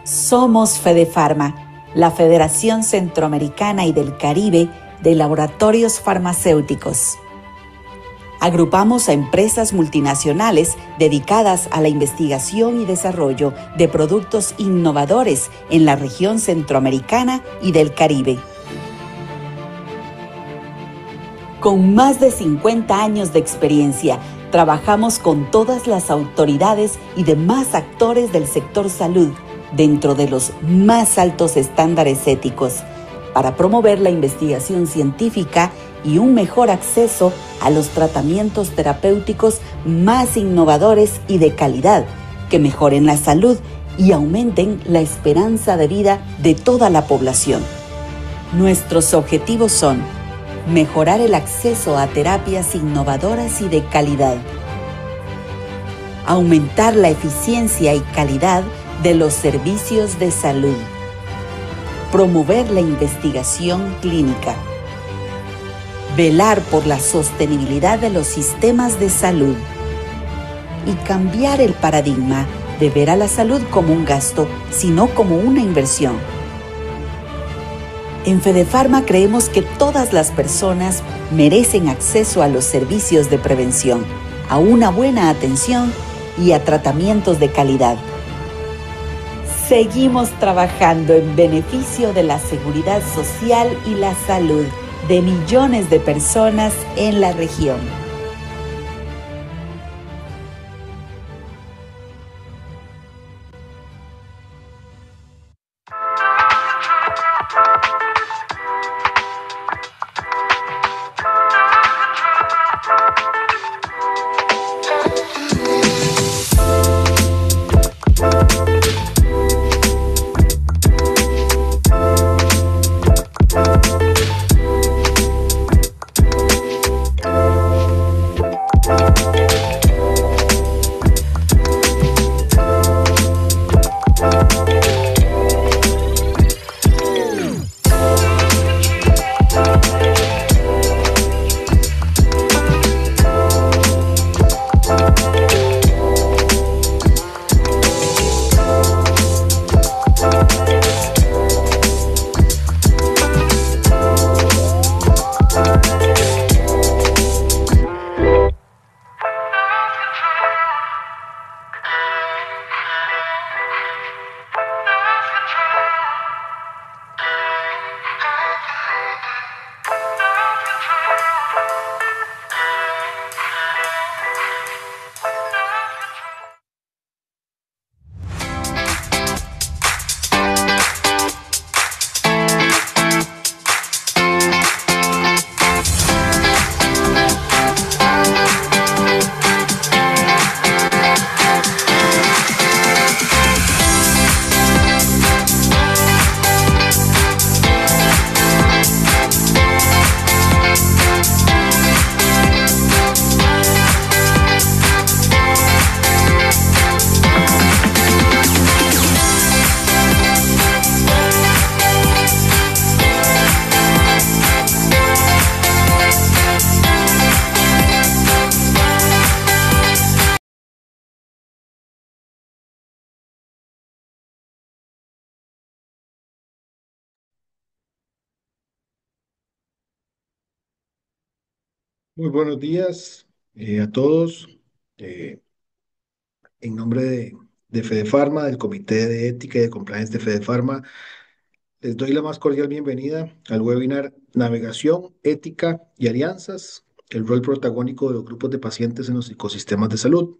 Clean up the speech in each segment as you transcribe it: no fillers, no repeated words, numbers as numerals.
Somos Fedefarma, la Federación Centroamericana y del Caribe de Laboratorios Farmacéuticos. Agrupamos a empresas multinacionales dedicadas a la investigación y desarrollo de productos innovadores en la región centroamericana y del Caribe. Con más de 50 años de experiencia, trabajamos con todas las autoridades y demás actores del sector salud dentro de los más altos estándares éticos para promover la investigación científica y un mejor acceso a los tratamientos terapéuticos más innovadores y de calidad que mejoren la salud y aumenten la esperanza de vida de toda la población. Nuestros objetivos son mejorar el acceso a terapias innovadoras y de calidad, aumentar la eficiencia y calidad de los servicios de salud, promover la investigación clínica, velar por la sostenibilidad de los sistemas de salud y cambiar el paradigma de ver a la salud como un gasto, sino como una inversión. En Fedefarma creemos que todas las personas merecen acceso a los servicios de prevención, a una buena atención y a tratamientos de calidad. Seguimos trabajando en beneficio de la seguridad social y la salud de millones de personas en la región. Muy buenos días a todos. Eh, en nombre de Fedefarma, del Comité de Ética y de Compliance de Fedefarma, les doy la más cordial bienvenida al webinar Navegación, Ética y Alianzas, el rol protagónico de los grupos de pacientes en los ecosistemas de salud.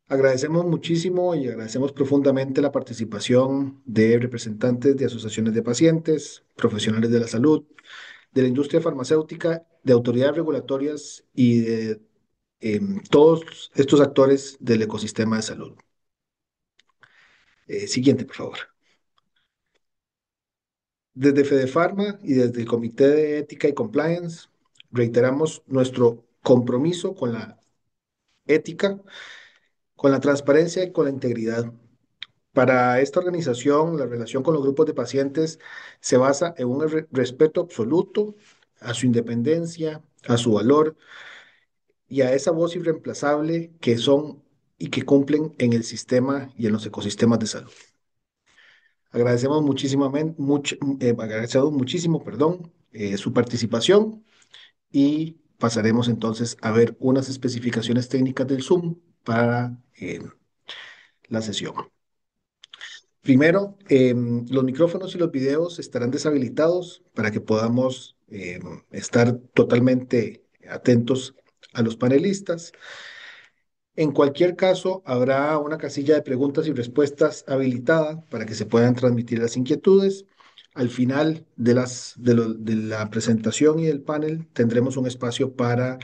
Agradecemos muchísimo y agradecemos profundamente la participación de representantes de asociaciones de pacientes, profesionales de la salud, de la industria farmacéutica, de autoridades regulatorias y de todos estos actores del ecosistema de salud. Siguiente, por favor. Desde Fedefarma y desde el Comité de Ética y Compliance, reiteramos nuestro compromiso con la ética, con la transparencia y con la integridad. Para esta organización, la relación con los grupos de pacientes se basa en un respeto absoluto a su independencia, a su valor y a esa voz irreemplazable que son y que cumplen en el sistema y en los ecosistemas de salud. Agradecemos muchísimo, perdón, su participación y pasaremos entonces a ver unas especificaciones técnicas del Zoom para la sesión. Primero, los micrófonos y los videos estarán deshabilitados para que podamos estar totalmente atentos a los panelistas. En cualquier caso, habrá una casilla de preguntas y respuestas habilitada para que se puedan transmitir las inquietudes. Al final de la presentación y del panel tendremos un espacio para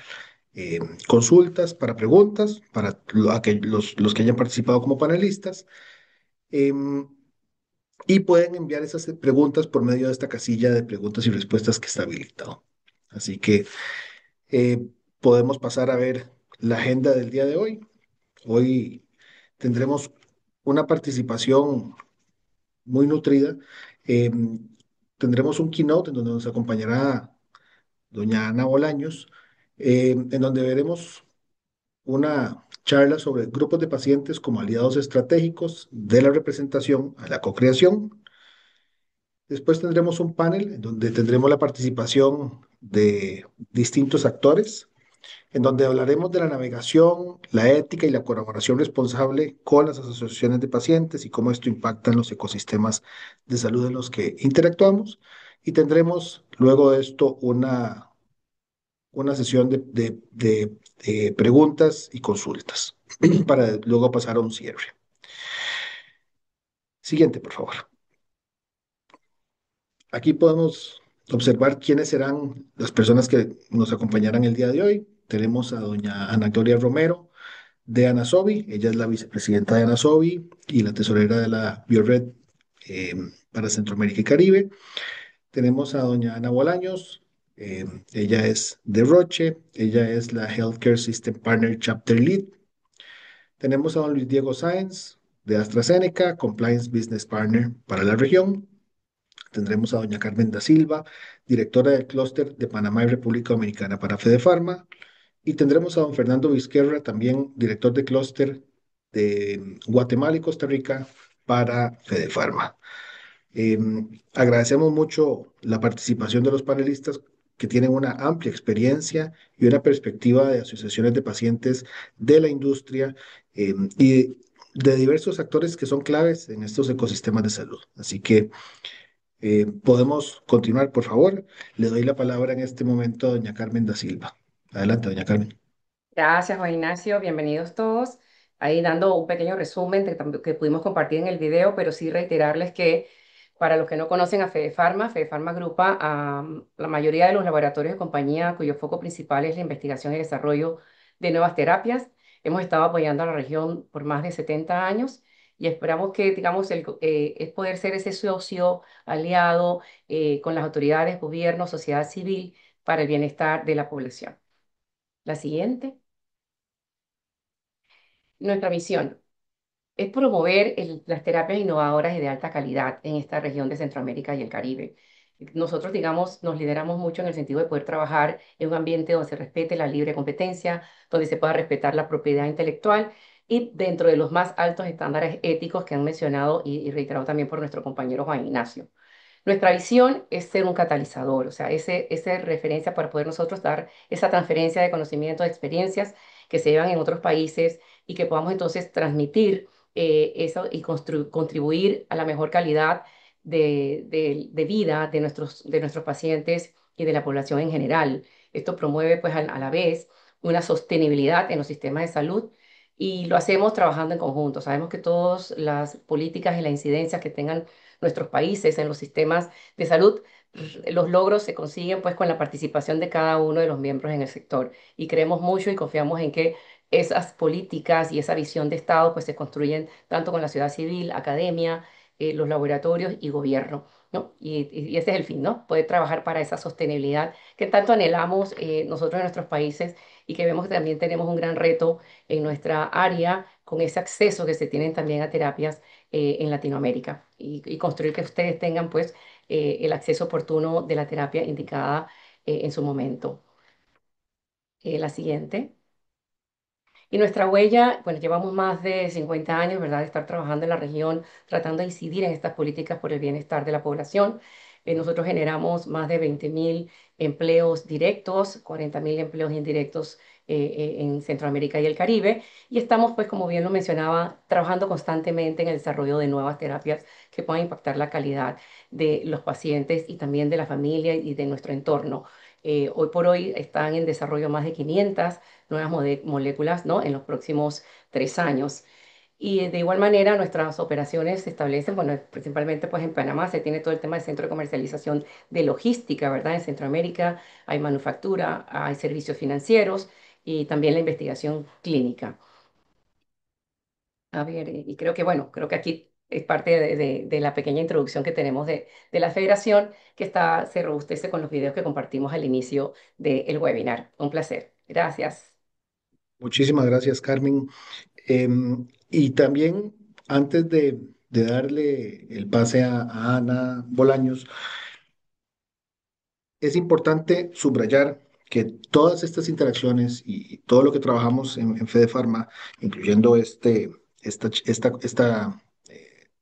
consultas, para preguntas, para los que hayan participado como panelistas. Em, y pueden enviar esas preguntas por medio de esta casilla de preguntas y respuestas que está habilitado. Así que eh, podemos pasar a ver la agenda del día de hoy. Hoy tendremos una participación muy nutrida. Eh, Tendremos un keynote en donde nos acompañará doña Ana Bolaños, en donde veremos una charla sobre grupos de pacientes como aliados estratégicos de la representación a la cocreación. Después tendremos un panel en donde tendremos la participación de distintos actores, en donde hablaremos de la navegación, la ética y la colaboración responsable con las asociaciones de pacientes y cómo esto impacta en los ecosistemas de salud en los que interactuamos. Y tendremos luego de esto una sesión de preguntas y consultas para luego pasar a un cierre. Siguiente, por favor. Aquí podemos observar quiénes serán las personas que nos acompañarán el día de hoy. Tenemos a doña Ana Gloria Romero de Anasobi. Ella es la vicepresidenta de Anasobi y la tesorera de la Biored eh, para Centroamérica y Caribe. Tenemos a doña Ana Bolaños. Ella es de Roche. Ella es la Healthcare System Partner Chapter Lead. Tenemos a don Luis Diego Sáenz de AstraZeneca, Compliance Business Partner para la región. Tendremos a doña Carmen da Silva, directora del clúster de Panamá y República Dominicana para Fedefarma. Y tendremos a don Fernando Vizquerra, también director de clúster de Guatemala y Costa Rica para Fedefarma. Eh, Agradecemos mucho la participación de los panelistas que tienen una amplia experiencia y una perspectiva de asociaciones de pacientes de la industria y de diversos actores que son claves en estos ecosistemas de salud. Así que podemos continuar, por favor. Le doy la palabra en este momento a doña Carmen da Silva. Adelante, doña Carmen. Gracias, Juan Ignacio. Bienvenidos todos. Ahí dando un pequeño resumen que pudimos compartir en el video, pero sí reiterarles que para los que no conocen a Fedefarma, Fedefarma agrupa a la mayoría de los laboratorios de compañía cuyo foco principal es la investigación y desarrollo de nuevas terapias. Hemos estado apoyando a la región por más de 70 años y esperamos que, digamos, es poder ser ese socio aliado con las autoridades, gobierno, sociedad civil para el bienestar de la población. La siguiente. Nuestra misión es promover las terapias innovadoras y de alta calidad en esta región de Centroamérica y el Caribe. Nosotros, digamos, nos lideramos mucho en el sentido de poder trabajar en un ambiente donde se respete la libre competencia, donde se pueda respetar la propiedad intelectual y dentro de los más altos estándares éticos que han mencionado y reiterado también por nuestro compañero Juan Ignacio. Nuestra visión es ser un catalizador, o sea, esa referencia para poder nosotros dar esa transferencia de conocimiento, de experiencias que se llevan en otros países y que podamos entonces transmitir eso y contribuir a la mejor calidad de vida de nuestros pacientes y de la población en general. Esto promueve pues a la vez una sostenibilidad en los sistemas de salud y lo hacemos trabajando en conjunto. Sabemos que todas las políticas y las incidencias que tengan nuestros países en los sistemas de salud, los logros se consiguen pues con la participación de cada uno de los miembros en el sector y creemos mucho y confiamos en que esas políticas y esa visión de Estado pues se construyen tanto con la sociedad civil, academia, los laboratorios y gobierno, ¿no? Y ese es el fin, ¿no? Poder trabajar para esa sostenibilidad que tanto anhelamos nosotros en nuestros países y que vemos que también tenemos un gran reto en nuestra área con ese acceso que se tienen también a terapias en Latinoamérica y construir que ustedes tengan pues el acceso oportuno de la terapia indicada en su momento. La siguiente. Y nuestra huella, bueno, llevamos más de 50 años, ¿verdad?, de estar trabajando en la región, tratando de incidir en estas políticas por el bienestar de la población. Nosotros generamos más de 20.000 empleos directos, 40.000 empleos indirectos en Centroamérica y el Caribe. Y estamos, pues, como bien lo mencionaba, trabajando constantemente en el desarrollo de nuevas terapias que puedan impactar la calidad de los pacientes y también de la familia y de nuestro entorno. Hoy por hoy están en desarrollo más de 500 nuevas moléculas, ¿no?, en los próximos 3 años. Y de igual manera nuestras operaciones se establecen, bueno, principalmente pues en Panamá se tiene todo el tema del centro de comercialización de logística, ¿verdad? En Centroamérica hay manufactura, hay servicios financieros y también la investigación clínica. A ver, y creo que, bueno, creo que aquí es parte de la pequeña introducción que tenemos de la federación, que se robustece con los videos que compartimos al inicio del webinar. Un placer. Gracias. Muchísimas gracias, Carmen. Y también, antes de darle el pase a Ana Bolaños, es importante subrayar que todas estas interacciones y todo lo que trabajamos en Fede Pharma, incluyendo esta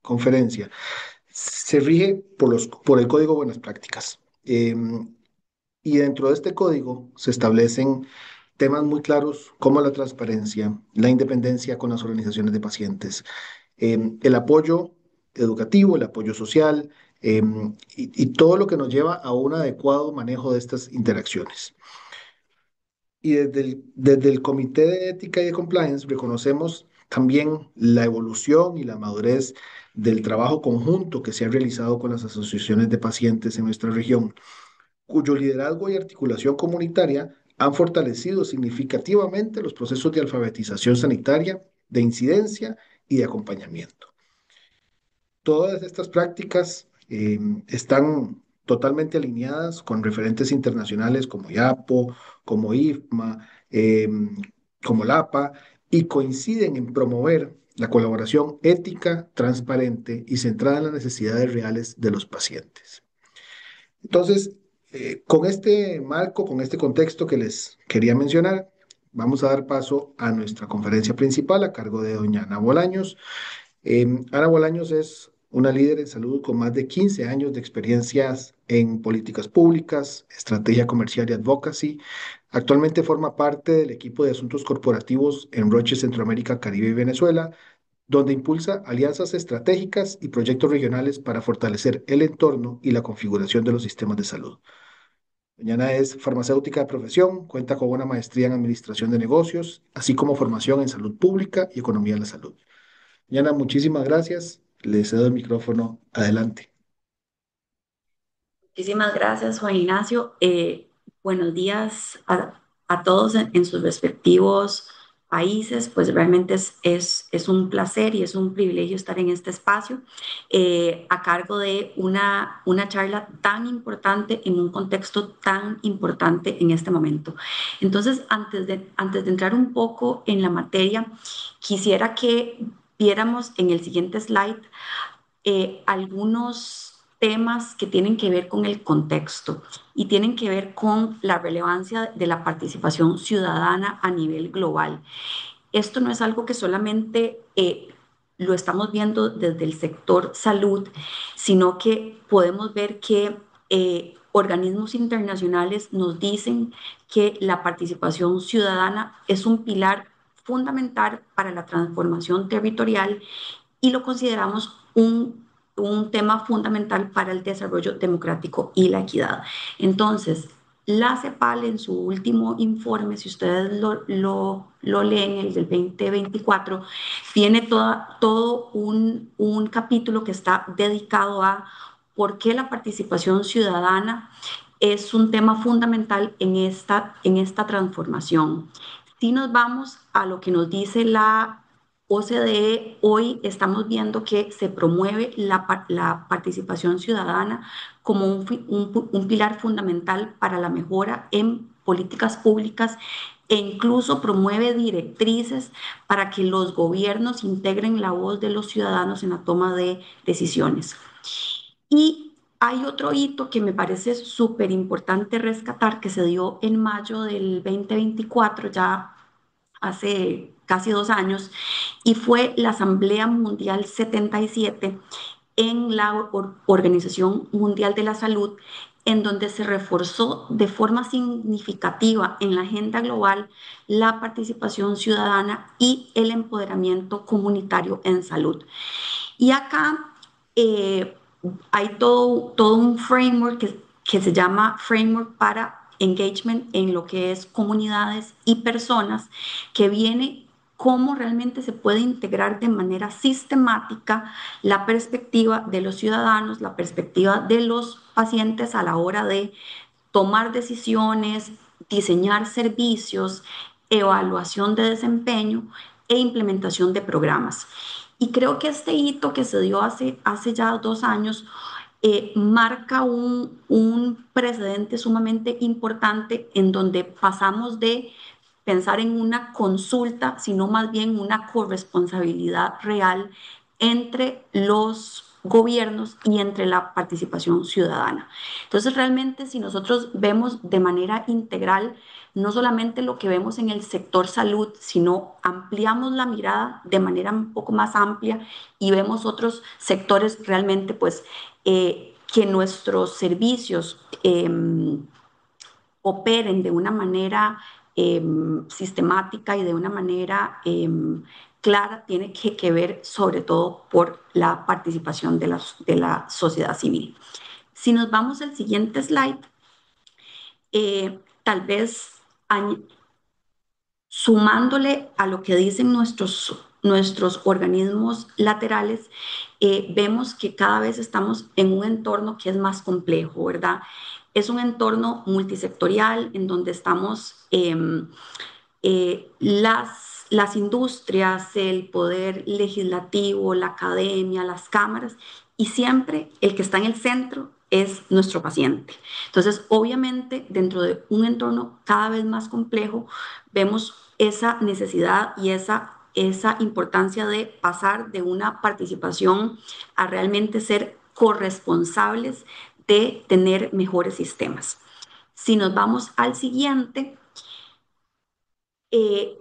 conferencia, se rige por el Código Buenas Prácticas. Y dentro de este código se establecen temas muy claros como la transparencia, la independencia con las organizaciones de pacientes, el apoyo educativo, el apoyo social, y todo lo que nos lleva a un adecuado manejo de estas interacciones. Y desde el Comité de Ética y de Compliance reconocemos también la evolución y la madurez del trabajo conjunto que se ha realizado con las asociaciones de pacientes en nuestra región, cuyo liderazgo y articulación comunitaria han fortalecido significativamente los procesos de alfabetización sanitaria, de incidencia y de acompañamiento. Todas estas prácticas están totalmente alineadas con referentes internacionales como IAPO, como IFMA, como LAPA, y coinciden en promover la colaboración ética, transparente y centrada en las necesidades reales de los pacientes. Entonces, con este marco, con este contexto que les quería mencionar, vamos a dar paso a nuestra conferencia principal a cargo de doña Ana Bolaños. Ana Bolaños es una líder en salud con más de 15 años de experiencias en políticas públicas, estrategia comercial y advocacy. Actualmente forma parte del equipo de asuntos corporativos en Roche Centroamérica, Caribe y Venezuela, donde impulsa alianzas estratégicas y proyectos regionales para fortalecer el entorno y la configuración de los sistemas de salud. Doña Ana es farmacéutica de profesión, cuenta con una maestría en administración de negocios, así como formación en salud pública y economía de la salud. Yana, muchísimas gracias. Le cedo el micrófono. Adelante. Muchísimas gracias, Juan Ignacio. Buenos días a todos en sus respectivos países. Pues realmente es un placer y es un privilegio estar en este espacio a cargo de una charla tan importante en un contexto tan importante en este momento. Entonces, antes de entrar un poco en la materia, quisiera que viéramos en el siguiente slide algunos temas que tienen que ver con el contexto y tienen que ver con la relevancia de la participación ciudadana a nivel global. Esto no es algo que solamente lo estamos viendo desde el sector salud, sino que podemos ver que organismos internacionales nos dicen que la participación ciudadana es un pilar fundamental para la transformación territorial y lo consideramos un tema fundamental para el desarrollo democrático y la equidad. Entonces, la CEPAL en su último informe, si ustedes lo leen, el del 2024, tiene todo un capítulo que está dedicado a por qué la participación ciudadana es un tema fundamental en esta transformación. Si nos vamos a lo que nos dice la OCDE, hoy estamos viendo que se promueve la participación ciudadana como un pilar fundamental para la mejora en políticas públicas e incluso promueve directrices para que los gobiernos integren la voz de los ciudadanos en la toma de decisiones. Y hay otro hito que me parece súper importante rescatar que se dio en mayo del 2024, ya hace casi 2 años, y fue la Asamblea Mundial 77 en la Organización Mundial de la Salud, en donde se reforzó de forma significativa en la agenda global la participación ciudadana y el empoderamiento comunitario en salud. Y acá eh, hay todo un framework que se llama Framework para Engagement en lo que es comunidades y personas, que viene cómo realmente se puede integrar de manera sistemática la perspectiva de los ciudadanos, la perspectiva de los pacientes a la hora de tomar decisiones, diseñar servicios, evaluación de desempeño e implementación de programas. Y creo que este hito que se dio hace ya 2 años marca un precedente sumamente importante en donde pasamos de pensar en una consulta, sino más bien una corresponsabilidad real entre los gobiernos y entre la participación ciudadana. Entonces, realmente, si nosotros vemos de manera integral, no solamente lo que vemos en el sector salud, sino ampliamos la mirada de manera un poco más amplia y vemos otros sectores realmente, pues, que nuestros servicios operen de una manera sistemática y de una manera clara, tiene que ver sobre todo por la participación de la sociedad civil. Si nos vamos al siguiente slide, tal vez sumándole a lo que dicen nuestros organismos laterales, vemos que cada vez estamos en un entorno que es más complejo, ¿verdad? Es un entorno multisectorial en donde estamos las industrias, el poder legislativo, la academia, las cámaras, y siempre el que está en el centro es nuestro paciente. Entonces, obviamente, dentro de un entorno cada vez más complejo, vemos esa necesidad y esa importancia de pasar de una participación a realmente ser corresponsables de tener mejores sistemas. Si nos vamos al siguiente, eh,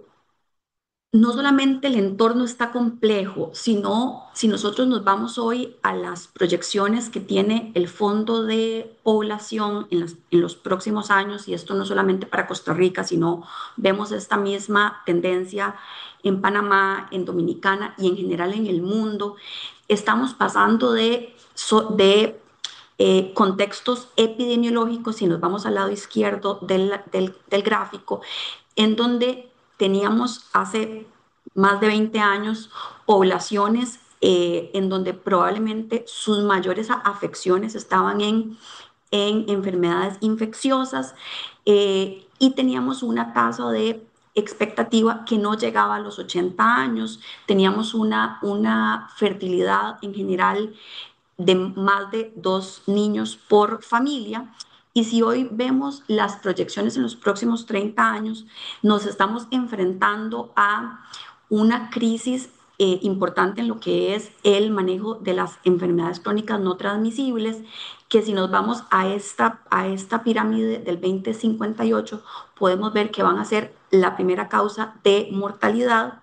no solamente el entorno está complejo, sino si nosotros nos vamos hoy a las proyecciones que tiene el Fondo de Población en los próximos años, y esto no solamente para Costa Rica, sino vemos esta misma tendencia en Panamá, en Dominicana y en general en el mundo, estamos pasando de contextos epidemiológicos, si nos vamos al lado izquierdo del gráfico, en donde teníamos hace más de 20 años poblaciones en donde probablemente sus mayores afecciones estaban en enfermedades infecciosas y teníamos una tasa de expectativa que no llegaba a los 80 años, teníamos una fertilidad en general de más de 2 niños por familia. Y si hoy vemos las proyecciones en los próximos 30 años, nos estamos enfrentando a una crisis importante en lo que es el manejo de las enfermedades crónicas no transmisibles, que si nos vamos a esta pirámide del 2058, podemos ver que van a ser la primera causa de mortalidad.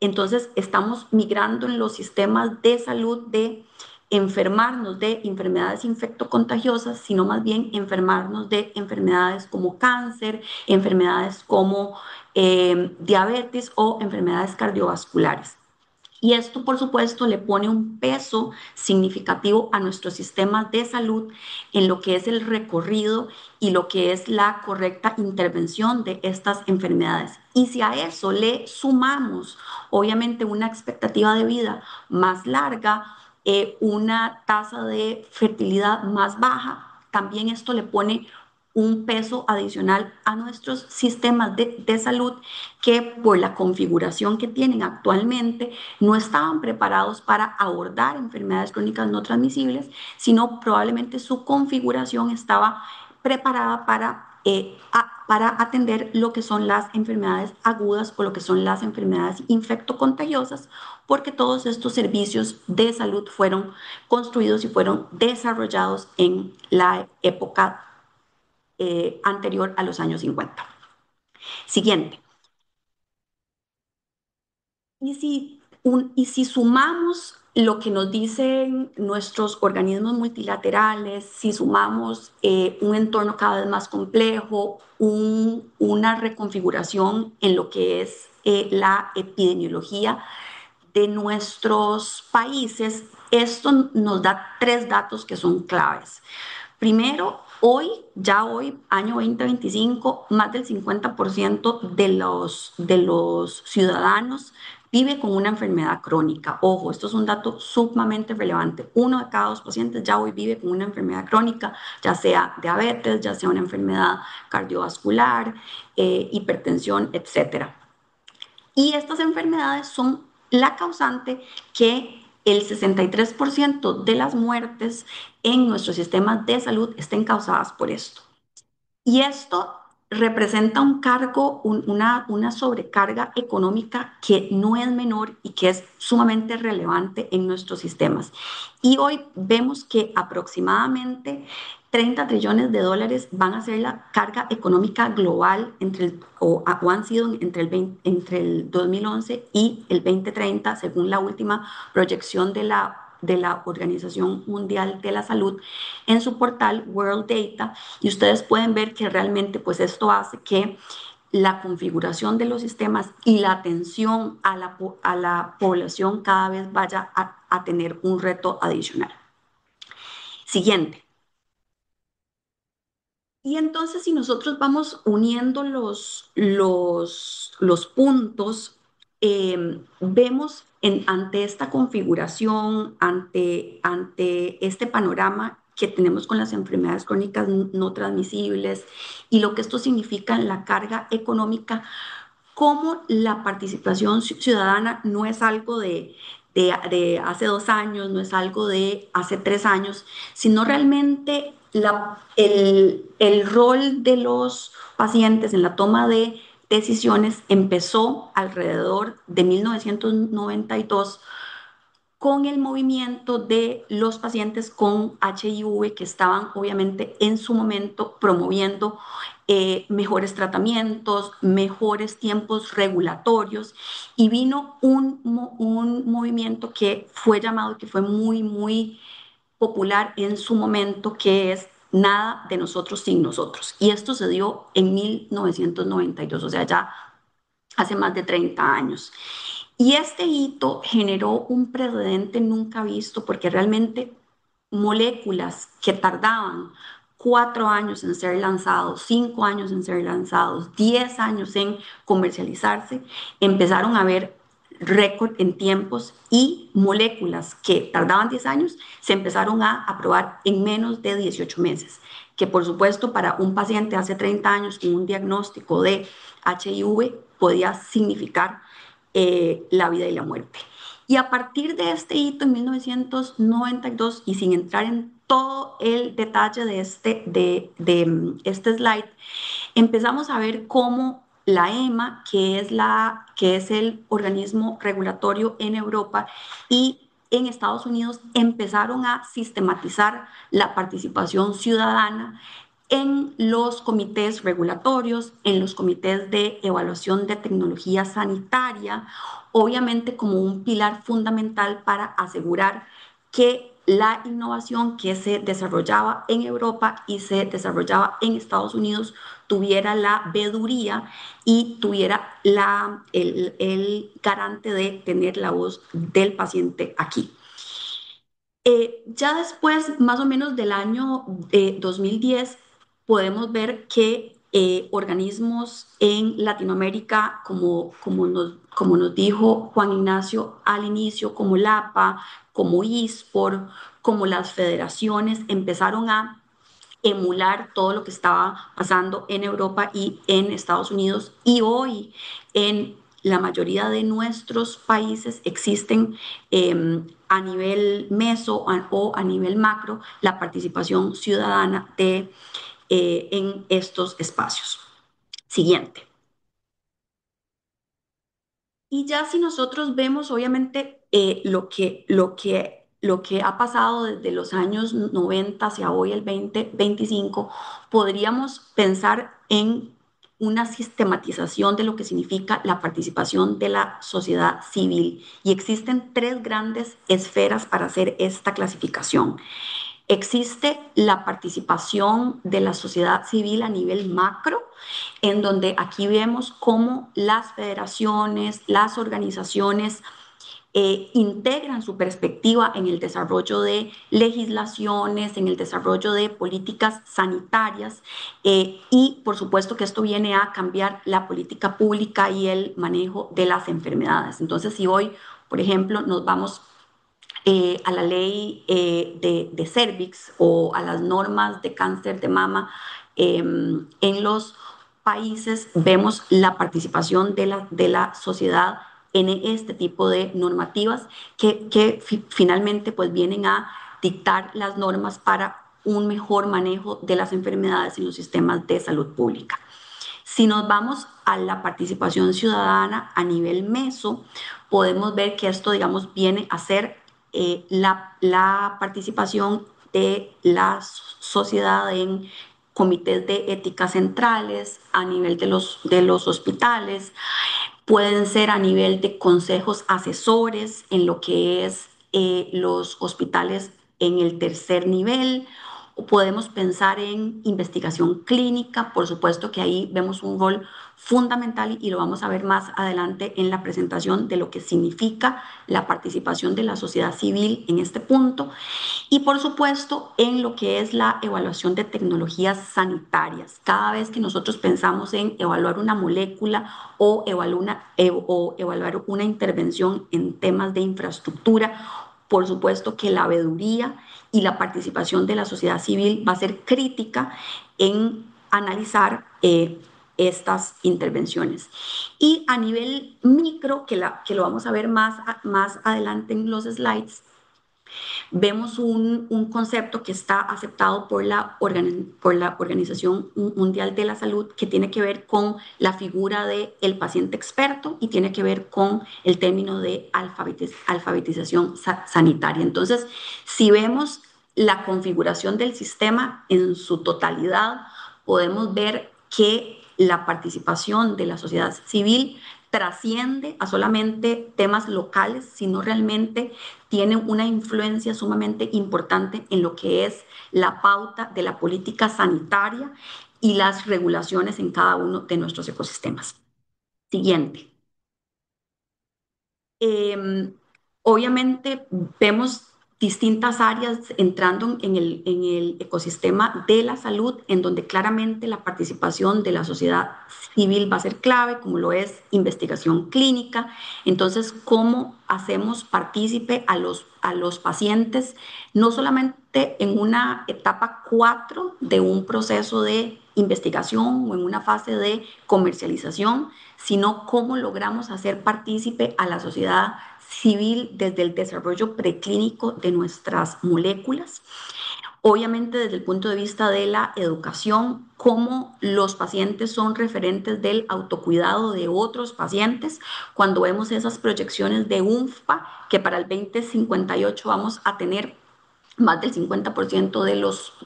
Entonces, estamos migrando en los sistemas de salud de enfermarnos de enfermedades infectocontagiosas, sino más bien enfermarnos de enfermedades como cáncer, enfermedades como diabetes o enfermedades cardiovasculares. Y esto, por supuesto, le pone un peso significativo a nuestros sistemas de salud en lo que es el recorrido y lo que es la correcta intervención de estas enfermedades. Y si a eso le sumamos, obviamente, una expectativa de vida más larga, una tasa de fertilidad más baja, también esto le pone un peso adicional a nuestros sistemas de salud que por la configuración que tienen actualmente no estaban preparados para abordar enfermedades crónicas no transmisibles, sino probablemente su configuración estaba preparada para atender lo que son las enfermedades agudas o lo que son las enfermedades infectocontagiosas, porque todos estos servicios de salud fueron construidos y fueron desarrollados en la época anterior a los años 50. Siguiente. Y si sumamos lo que nos dicen nuestros organismos multilaterales, si sumamos un entorno cada vez más complejo, una reconfiguración en lo que es la epidemiología de nuestros países, esto nos da tres datos que son claves. Primero, hoy, año 2025, más del 50% de los ciudadanos vive con una enfermedad crónica. Ojo, esto es un dato sumamente relevante. Uno de cada dos pacientes ya hoy vive con una enfermedad crónica, ya sea diabetes, ya sea una enfermedad cardiovascular, hipertensión, etcétera. Y estas enfermedades son la causante que el 63% de las muertes en nuestros sistemas de salud estén causadas por esto. Y esto representa un cargo, una sobrecarga económica que no es menor y que es sumamente relevante en nuestros sistemas. Y hoy vemos que aproximadamente 30 trillones de dólares van a ser la carga económica global o han sido entre el 2011 y el 2030, según la última proyección de la Organización Mundial de la Salud en su portal World Data, y ustedes pueden ver que realmente pues esto hace que la configuración de los sistemas y la atención a la población cada vez vaya a tener un reto adicional. Siguiente. Y entonces, si nosotros vamos uniendo los puntos, vemos ante esta configuración, ante este panorama que tenemos con las enfermedades crónicas no transmisibles y lo que esto significa en la carga económica, cómo la participación ciudadana no es algo de hace 2 años, no es algo de hace 3 años, sino realmente el rol de los pacientes en la toma de decisiones empezó alrededor de 1992 con el movimiento de los pacientes con HIV que estaban obviamente en su momento promoviendo mejores tratamientos, mejores tiempos regulatorios, y vino un movimiento que fue llamado, que fue muy, muy popular en su momento, que es nada de nosotros sin nosotros. Y esto se dio en 1992, o sea, ya hace más de 30 años. Y este hito generó un precedente nunca visto, porque realmente moléculas que tardaban 4 años en ser lanzados, 5 años en ser lanzados, 10 años en comercializarse, empezaron a ver récord en tiempos, y moléculas que tardaban 10 años se empezaron a aprobar en menos de 18 meses, que por supuesto para un paciente hace 30 años con un diagnóstico de HIV podía significar la vida y la muerte. Y a partir de este hito en 1992, y sin entrar en todo el detalle de este slide, empezamos a ver cómo la EMA, que es el organismo regulatorio en Europa y en Estados Unidos, empezaron a sistematizar la participación ciudadana en los comités regulatorios, en los comités de evaluación de tecnología sanitaria, obviamente como un pilar fundamental para asegurar que la innovación que se desarrollaba en Europa y se desarrollaba en Estados Unidos tuviera la veeduría y tuviera el garante de tener la voz del paciente aquí. Ya después, más o menos del año 2010, podemos ver que organismos en Latinoamérica, como nos dijo Juan Ignacio al inicio, como LAPA, como ISPOR, como las federaciones, empezaron a emular todo lo que estaba pasando en Europa y en Estados Unidos. Y hoy en la mayoría de nuestros países existen a nivel meso o a nivel macro la participación ciudadana en estos espacios. Siguiente. Y ya si nosotros vemos, obviamente, lo que ha pasado desde los años 90 hacia hoy, el 2025, podríamos pensar en una sistematización de lo que significa la participación de la sociedad civil. Y existen tres grandes esferas para hacer esta clasificación. Existe la participación de la sociedad civil a nivel macro, en donde aquí vemos cómo las federaciones, las organizaciones integran su perspectiva en el desarrollo de legislaciones, en el desarrollo de políticas sanitarias y por supuesto que esto viene a cambiar la política pública y el manejo de las enfermedades. Entonces, si hoy, por ejemplo, nos vamos a la ley de cervix o a las normas de cáncer de mama en los países, vemos la participación de la sociedad en este tipo de normativas que finalmente pues vienen a dictar las normas para un mejor manejo de las enfermedades en los sistemas de salud pública. Si nos vamos a la participación ciudadana a nivel meso, podemos ver que esto, digamos, viene a ser la participación de la sociedad en comités de ética centrales, a nivel de los hospitales, pueden ser a nivel de consejos asesores en lo que es los hospitales en el tercer nivel, o podemos pensar en investigación clínica, por supuesto que ahí vemos un rol fundamental y lo vamos a ver más adelante en la presentación de lo que significa la participación de la sociedad civil en este punto y por supuesto en lo que es la evaluación de tecnologías sanitarias. Cada vez que nosotros pensamos en evaluar una molécula o evaluar una intervención en temas de infraestructura, por supuesto que la veeduría y la participación de la sociedad civil va a ser crítica en analizar estas intervenciones. Y a nivel micro, que lo vamos a ver más adelante en los slides, vemos un concepto que está aceptado por por la Organización Mundial de la Salud que tiene que ver con la figura del paciente experto y tiene que ver con el término de alfabetización sanitaria. Entonces, si vemos la configuración del sistema en su totalidad, podemos ver que la participación de la sociedad civil trasciende a solamente temas locales, sino realmente tiene una influencia sumamente importante en lo que es la pauta de la política sanitaria y las regulaciones en cada uno de nuestros ecosistemas. Siguiente. Obviamente vemos distintas áreas entrando en el ecosistema de la salud, en donde claramente la participación de la sociedad civil va a ser clave, como lo es investigación clínica. Entonces, ¿cómo hacemos partícipe a los pacientes, no solamente en una etapa 4 de un proceso de investigación o en una fase de comercialización, sino cómo logramos hacer partícipe a la sociedad civil desde el desarrollo preclínico de nuestras moléculas? Obviamente desde el punto de vista de la educación, cómo los pacientes son referentes del autocuidado de otros pacientes. Cuando vemos esas proyecciones de UNFPA, que para el 2058 vamos a tener más del 50%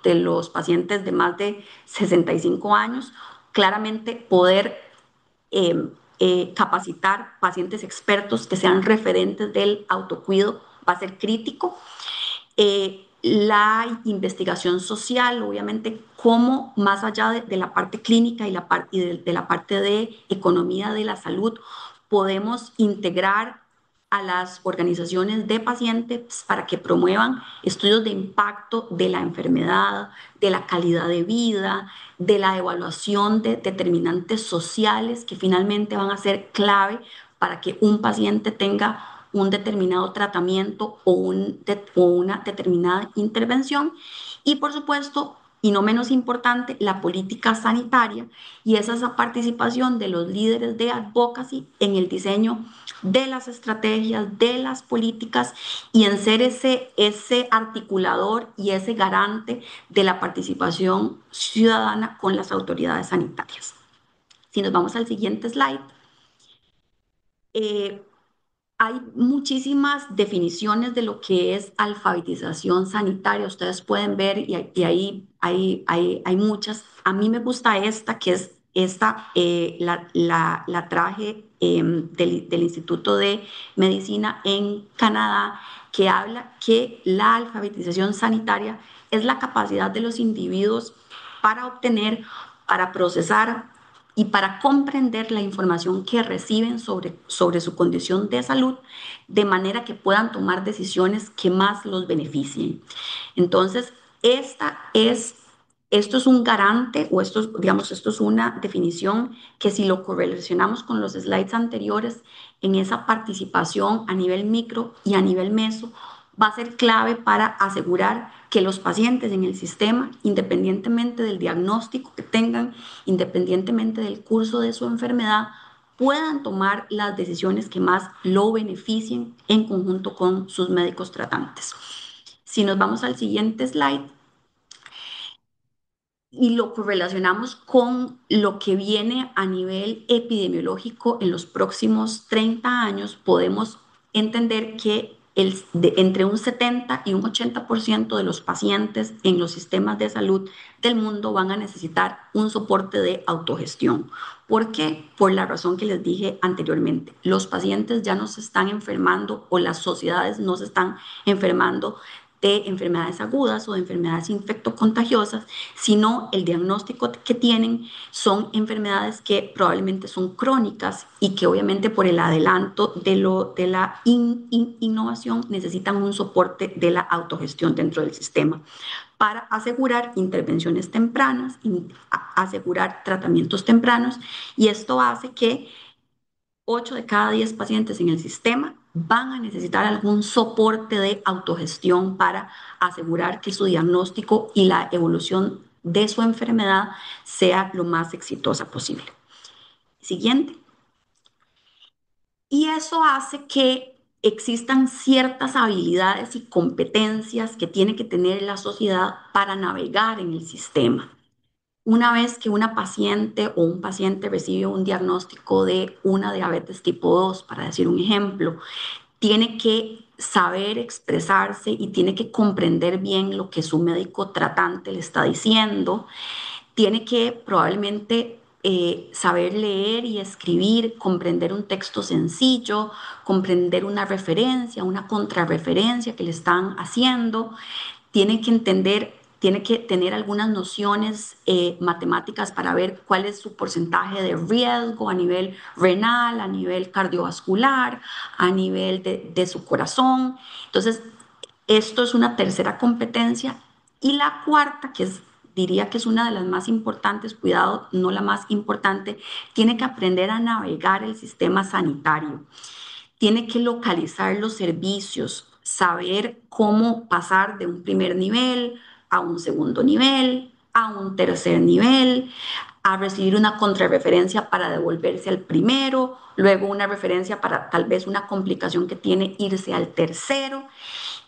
de los pacientes de más de 65 años, claramente poder capacitar pacientes expertos que sean referentes del autocuido va a ser crítico. La investigación social, obviamente, cómo más allá de la parte clínica y de la parte de economía de la salud, podemos integrar a las organizaciones de pacientes para que promuevan estudios de impacto de la enfermedad, de la calidad de vida, de la evaluación de determinantes sociales que finalmente van a ser clave para que un paciente tenga un determinado tratamiento o una determinada intervención. Y por supuesto, y no menos importante, la política sanitaria y esa participación de los líderes de advocacy en el diseño de las estrategias, de las políticas y en ser ese articulador y ese garante de la participación ciudadana con las autoridades sanitarias. Si nos vamos al siguiente slide, hay muchísimas definiciones de lo que es alfabetización sanitaria. Ustedes pueden ver y ahí hay muchas. A mí me gusta esta que es la traje del Instituto de Medicina en Canadá, que habla que la alfabetización sanitaria es la capacidad de los individuos para obtener, para procesar y para comprender la información que reciben sobre su condición de salud, de manera que puedan tomar decisiones que más los beneficien. Entonces, esto es un garante, o esto es una definición que, si lo correlacionamos con los slides anteriores, en esa participación a nivel micro y a nivel meso, va a ser clave para asegurar que los pacientes en el sistema, independientemente del diagnóstico que tengan, independientemente del curso de su enfermedad, puedan tomar las decisiones que más lo beneficien en conjunto con sus médicos tratantes. Si nos vamos al siguiente slide y lo correlacionamos con lo que viene a nivel epidemiológico en los próximos 30 años, podemos entender que entre un 70 y un 80% de los pacientes en los sistemas de salud del mundo van a necesitar un soporte de autogestión. ¿Por qué? Por la razón que les dije anteriormente. Los pacientes ya no se están enfermando, o las sociedades no se están enfermando de enfermedades agudas o de enfermedades infectocontagiosas, sino el diagnóstico que tienen son enfermedades que probablemente son crónicas y que, obviamente, por el adelanto de la innovación, necesitan un soporte de la autogestión dentro del sistema para asegurar intervenciones tempranas, asegurar tratamientos tempranos, y esto hace que 8 de cada 10 pacientes en el sistema van a necesitar algún soporte de autogestión para asegurar que su diagnóstico y la evolución de su enfermedad sea lo más exitosa posible. Siguiente. Y eso hace que existan ciertas habilidades y competencias que tiene que tener la sociedad para navegar en el sistema. Una vez que una paciente o un paciente recibe un diagnóstico de una diabetes tipo 2, para decir un ejemplo, tiene que saber expresarse y tiene que comprender bien lo que su médico tratante le está diciendo. Tiene que probablemente saber leer y escribir, comprender un texto sencillo, comprender una referencia, una contrarreferencia que le están haciendo. Tiene que entender, tiene que tener algunas nociones matemáticas para ver cuál es su porcentaje de riesgo a nivel renal, a nivel cardiovascular, a nivel de su corazón. Entonces, esto es una tercera competencia. Y la cuarta, diría que es una de las más importantes, cuidado, no la más importante, tiene que aprender a navegar el sistema sanitario. Tiene que localizar los servicios, saber cómo pasar de un primer nivel a un segundo nivel, a un tercer nivel, a recibir una contrarreferencia para devolverse al primero, luego una referencia para tal vez una complicación que tiene, irse al tercero.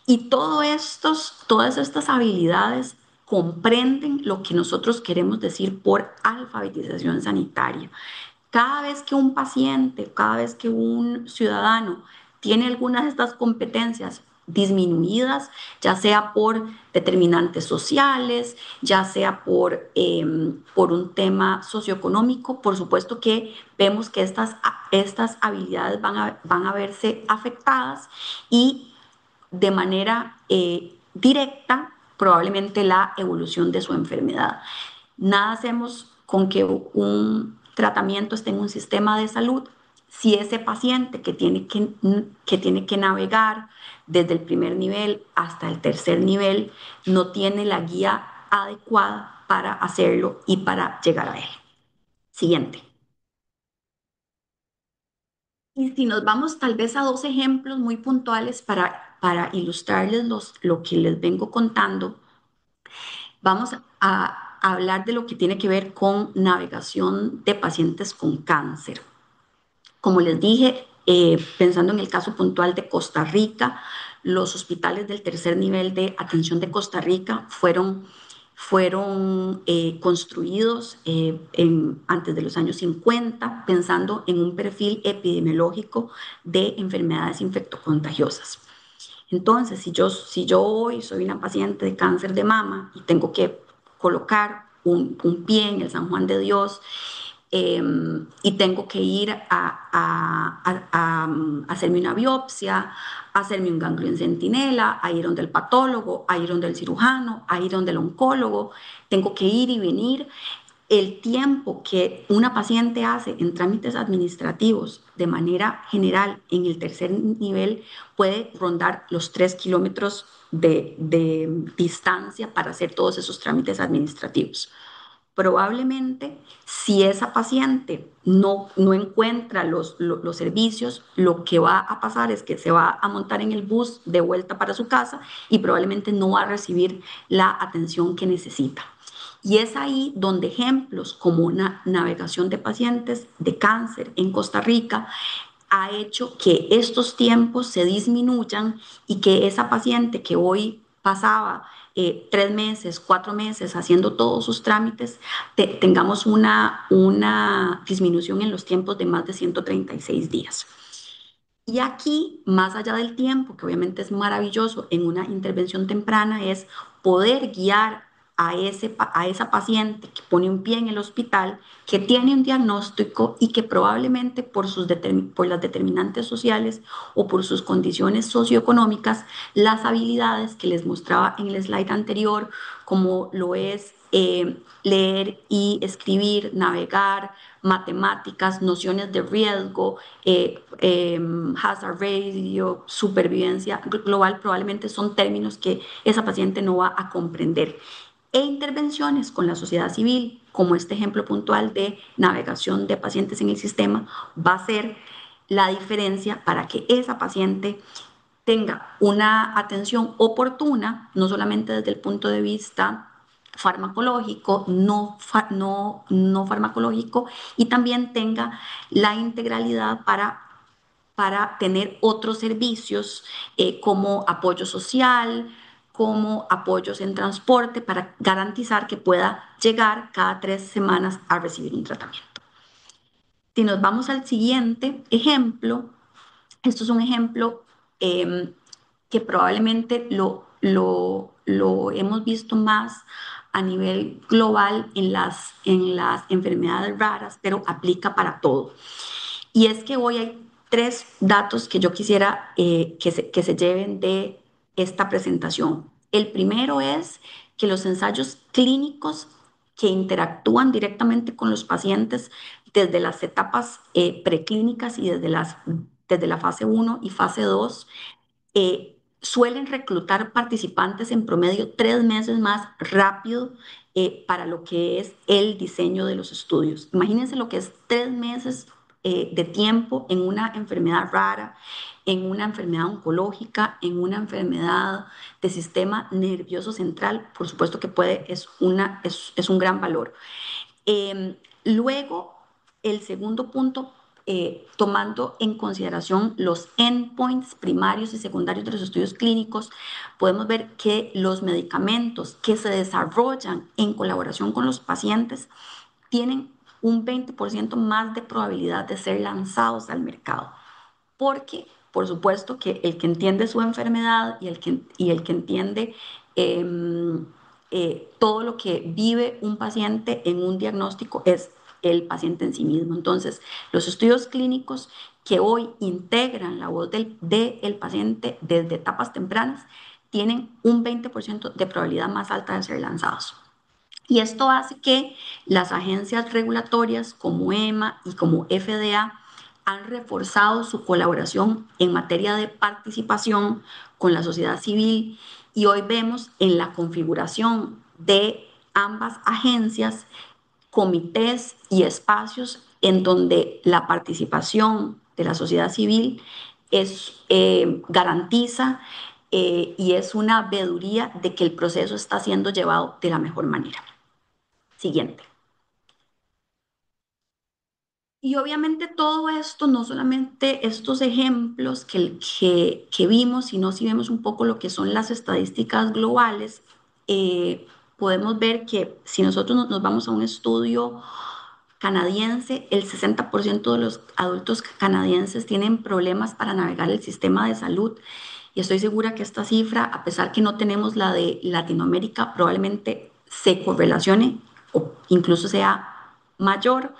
Y todas estas habilidades comprenden lo que nosotros queremos decir por alfabetización sanitaria. Cada vez que un paciente, cada vez que un ciudadano tiene algunas de estas competencias disminuidas, ya sea por determinantes sociales, ya sea por un tema socioeconómico, por supuesto que vemos que estas habilidades van a verse afectadas, y de manera directa probablemente la evolución de su enfermedad. Nada hacemos con que un tratamiento esté en un sistema de salud si ese paciente que tiene que navegar desde el primer nivel hasta el tercer nivel no tiene la guía adecuada para hacerlo y para llegar a él. Siguiente. Y si nos vamos tal vez a dos ejemplos muy puntuales para ilustrarles lo que les vengo contando, vamos a hablar de lo que tiene que ver con navegación de pacientes con cáncer. Como les dije, pensando en el caso puntual de Costa Rica, los hospitales del tercer nivel de atención de Costa Rica fueron construidos antes de los años 50, pensando en un perfil epidemiológico de enfermedades infectocontagiosas. Entonces, si yo hoy soy una paciente de cáncer de mama y tengo que colocar un pie en el San Juan de Dios, y tengo que ir a hacerme una biopsia, a hacerme un ganglio en centinela, a ir donde el patólogo, a ir donde el cirujano, a ir donde el oncólogo. Tengo que ir y venir. El tiempo que una paciente hace en trámites administrativos de manera general en el tercer nivel puede rondar los 3 kilómetros de distancia para hacer todos esos trámites administrativos. Probablemente, si esa paciente no encuentra los servicios, lo que va a pasar es que se va a montar en el bus de vuelta para su casa y probablemente no va a recibir la atención que necesita. Y es ahí donde ejemplos como una navegación de pacientes de cáncer en Costa Rica ha hecho que estos tiempos se disminuyan y que esa paciente que hoy pasaba 3 meses, 4 meses haciendo todos sus trámites, tengamos una disminución en los tiempos de más de 136 días. Y aquí, más allá del tiempo, que obviamente es maravilloso en una intervención temprana, es poder guiar a esa paciente que pone un pie en el hospital, que tiene un diagnóstico y que probablemente por las determinantes sociales o por sus condiciones socioeconómicas, las habilidades que les mostraba en el slide anterior, como lo es leer y escribir, navegar, matemáticas, nociones de riesgo, hazard ratio, supervivencia global, probablemente son términos que esa paciente no va a comprender. E intervenciones con la sociedad civil, como este ejemplo puntual de navegación de pacientes en el sistema, va a ser la diferencia para que esa paciente tenga una atención oportuna, no solamente desde el punto de vista farmacológico, no farmacológico, y también tenga la integralidad para tener otros servicios como apoyo social, como apoyos en transporte, para garantizar que pueda llegar cada 3 semanas a recibir un tratamiento. Si nos vamos al siguiente ejemplo, esto es un ejemplo que probablemente lo hemos visto más a nivel global en las enfermedades raras, pero aplica para todo. Y es que hoy hay 3 datos que yo quisiera que se lleven de esta presentación. El primero es que los ensayos clínicos que interactúan directamente con los pacientes desde las etapas preclínicas y desde la fase 1 y fase 2 suelen reclutar participantes en promedio 3 meses más rápido para lo que es el diseño de los estudios. Imagínense lo que es 3 meses de tiempo en una enfermedad rara, en una enfermedad oncológica, en una enfermedad de sistema nervioso central. Por supuesto que es un gran valor. Luego, el segundo punto, tomando en consideración los endpoints primarios y secundarios de los estudios clínicos, podemos ver que los medicamentos que se desarrollan en colaboración con los pacientes tienen un 20% más de probabilidad de ser lanzados al mercado, porque por supuesto que el que entiende su enfermedad y el que entiende todo lo que vive un paciente en un diagnóstico es el paciente en sí mismo. Entonces, los estudios clínicos que hoy integran la voz del paciente desde etapas tempranas tienen un 20% de probabilidad más alta de ser lanzados. Y esto hace que las agencias regulatorias como EMA y como FDA han reforzado su colaboración en materia de participación con la sociedad civil, y hoy vemos en la configuración de ambas agencias comités y espacios en donde la participación de la sociedad civil garantiza y es una veeduría de que el proceso está siendo llevado de la mejor manera. Siguiente. Y obviamente todo esto, no solamente estos ejemplos que vimos, sino si vemos un poco lo que son las estadísticas globales, podemos ver que si nosotros nos vamos a un estudio canadiense, el 60% de los adultos canadienses tienen problemas para navegar el sistema de salud. Y estoy segura que esta cifra, a pesar que no tenemos la de Latinoamérica, probablemente se correlacione o incluso sea mayor.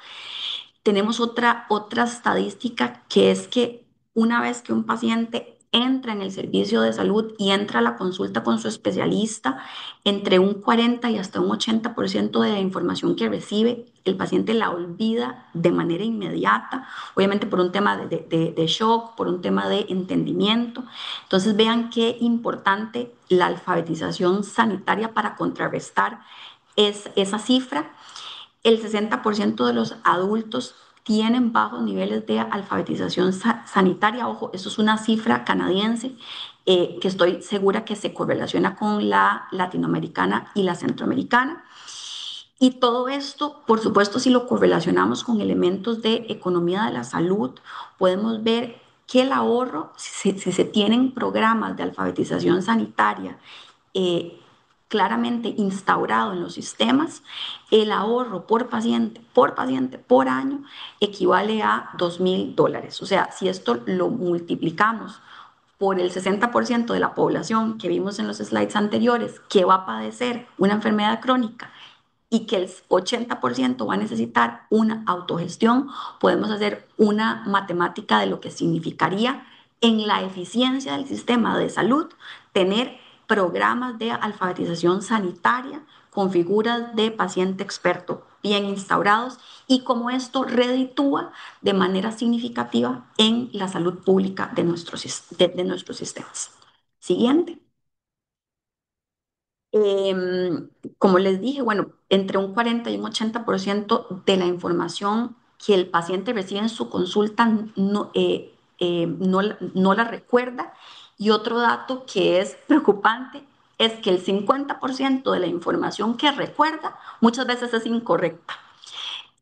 tenemos otra estadística que es que una vez que un paciente entra en el servicio de salud y entra a la consulta con su especialista, entre un 40 y hasta un 80% de la información que recibe, el paciente la olvida de manera inmediata, obviamente por un tema de shock, por un tema de entendimiento. Entonces vean qué importante la alfabetización sanitaria para contrarrestar esa cifra. El 60% de los adultos tienen bajos niveles de alfabetización sanitaria. Ojo, eso es una cifra canadiense que estoy segura que se correlaciona con la latinoamericana y la centroamericana. Y todo esto, por supuesto, si lo correlacionamos con elementos de economía de la salud, podemos ver que el ahorro, si se tienen programas de alfabetización sanitaria eh, claramente instaurado en los sistemas, el ahorro por paciente, por año, equivale a $2,000. O sea, si esto lo multiplicamos por el 60% de la población que vimos en los slides anteriores, que va a padecer una enfermedad crónica y que el 80% va a necesitar una autogestión, podemos hacer una matemática de lo que significaría en la eficiencia del sistema de salud tener programas de alfabetización sanitaria con figuras de paciente experto bien instaurados y cómo esto reditúa de manera significativa en la salud pública de nuestros sistemas. Siguiente. Como les dije, bueno, entre un 40 y un 80% de la información que el paciente recibe en su consulta no la recuerda. Y otro dato que es preocupante es que el 50% de la información que recuerda muchas veces es incorrecta.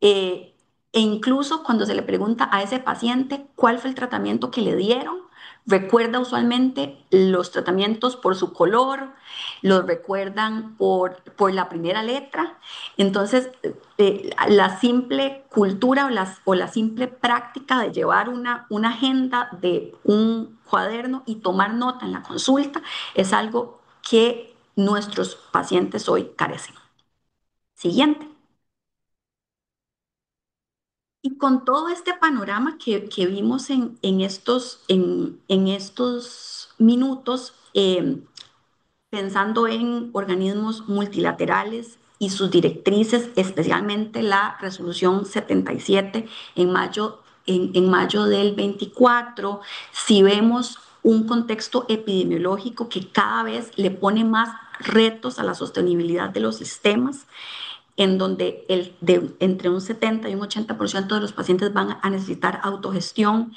Eh, e incluso cuando se le pregunta a ese paciente cuál fue el tratamiento que le dieron, recuerda usualmente los tratamientos por su color, los recuerdan por la primera letra. Entonces, la simple cultura o la simple práctica de llevar una agenda de un cuaderno y tomar nota en la consulta es algo que nuestros pacientes hoy carecen. Siguiente. Y con todo este panorama que vimos en estos minutos, pensando en organismos multilaterales y sus directrices, especialmente la resolución 77 en mayo del 24, si vemos un contexto epidemiológico que cada vez le pone más retos a la sostenibilidad de los sistemas, en donde entre un 70 y un 80% de los pacientes van a necesitar autogestión.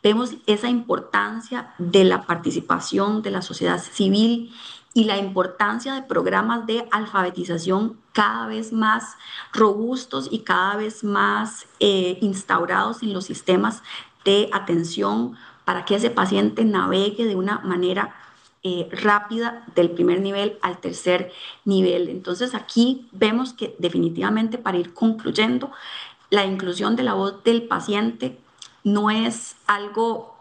Vemos esa importancia de la participación de la sociedad civil y la importancia de programas de alfabetización cada vez más robustos y cada vez más instaurados en los sistemas de atención para que ese paciente navegue de una manera rápida del primer nivel al tercer nivel. Entonces aquí vemos que definitivamente, para ir concluyendo, la inclusión de la voz del paciente no es algo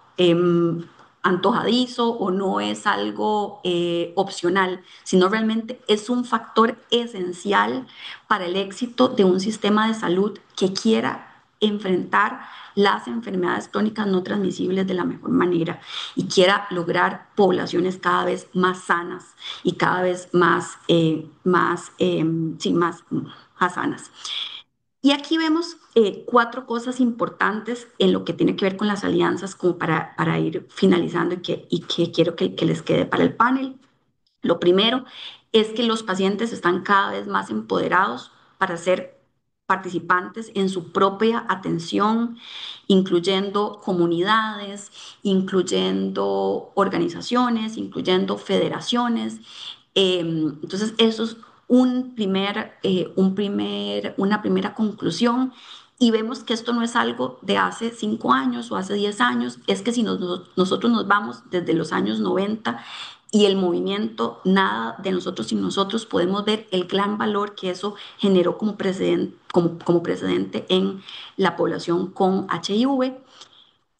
antojadizo o no es algo opcional, sino realmente es un factor esencial para el éxito de un sistema de salud que quiera enfrentar las enfermedades crónicas no transmisibles de la mejor manera y quiera lograr poblaciones cada vez más sanas y cada vez más sanas. Y aquí vemos 4 cosas importantes en lo que tiene que ver con las alianzas, como para ir finalizando y que quiero que les quede para el panel. Lo primero es que los pacientes están cada vez más empoderados para ser participantes en su propia atención, incluyendo comunidades, incluyendo organizaciones, incluyendo federaciones. Entonces, eso es una primera conclusión. Y vemos que esto no es algo de hace 5 años o hace 10 años, es que si nosotros nos vamos desde los años 90 y el movimiento Nada de nosotros sin nosotros, podemos ver el gran valor que eso generó como precedente en la población con HIV.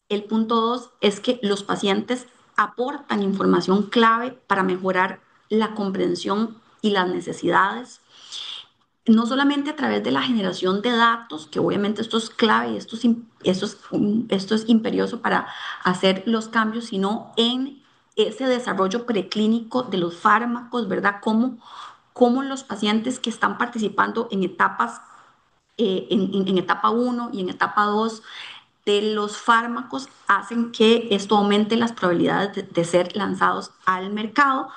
El punto 2 es que los pacientes aportan información clave para mejorar la comprensión y las necesidades. no solamente a través de la generación de datos, que obviamente esto es clave y esto es imperioso para hacer los cambios, sino en ese desarrollo preclínico de los fármacos, ¿verdad? Cómo los pacientes que están participando en etapas, en etapa uno y en etapa 2 de los fármacos hacen que esto aumente las probabilidades de ser lanzados al mercado.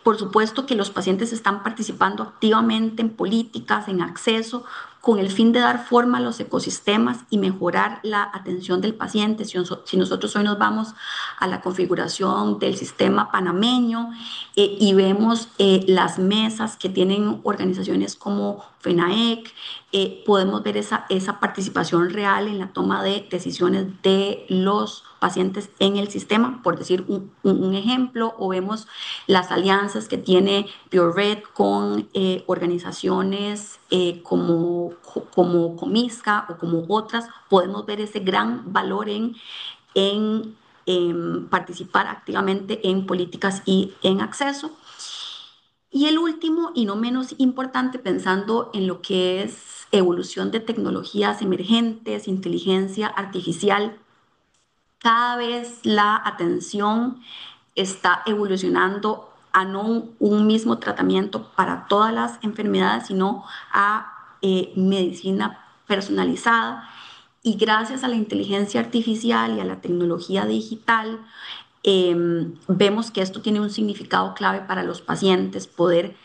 Por supuesto que los pacientes están participando activamente en políticas, en acceso, con el fin de dar forma a los ecosistemas y mejorar la atención del paciente. Si nosotros hoy nos vamos a la configuración del sistema panameño y vemos las mesas que tienen organizaciones como FENAEC, podemos ver esa participación real en la toma de decisiones de los pacientes en el sistema, por decir un ejemplo, o vemos las alianzas que tiene BioRed con organizaciones como Comisca o como otras, podemos ver ese gran valor en participar activamente en políticas y en acceso. Y el último, y no menos importante, pensando en lo que es evolución de tecnologías emergentes, inteligencia artificial, cada vez la atención está evolucionando a no un mismo tratamiento para todas las enfermedades, sino a medicina personalizada. Y gracias a la inteligencia artificial y a la tecnología digital, vemos que esto tiene un significado clave para los pacientes, poder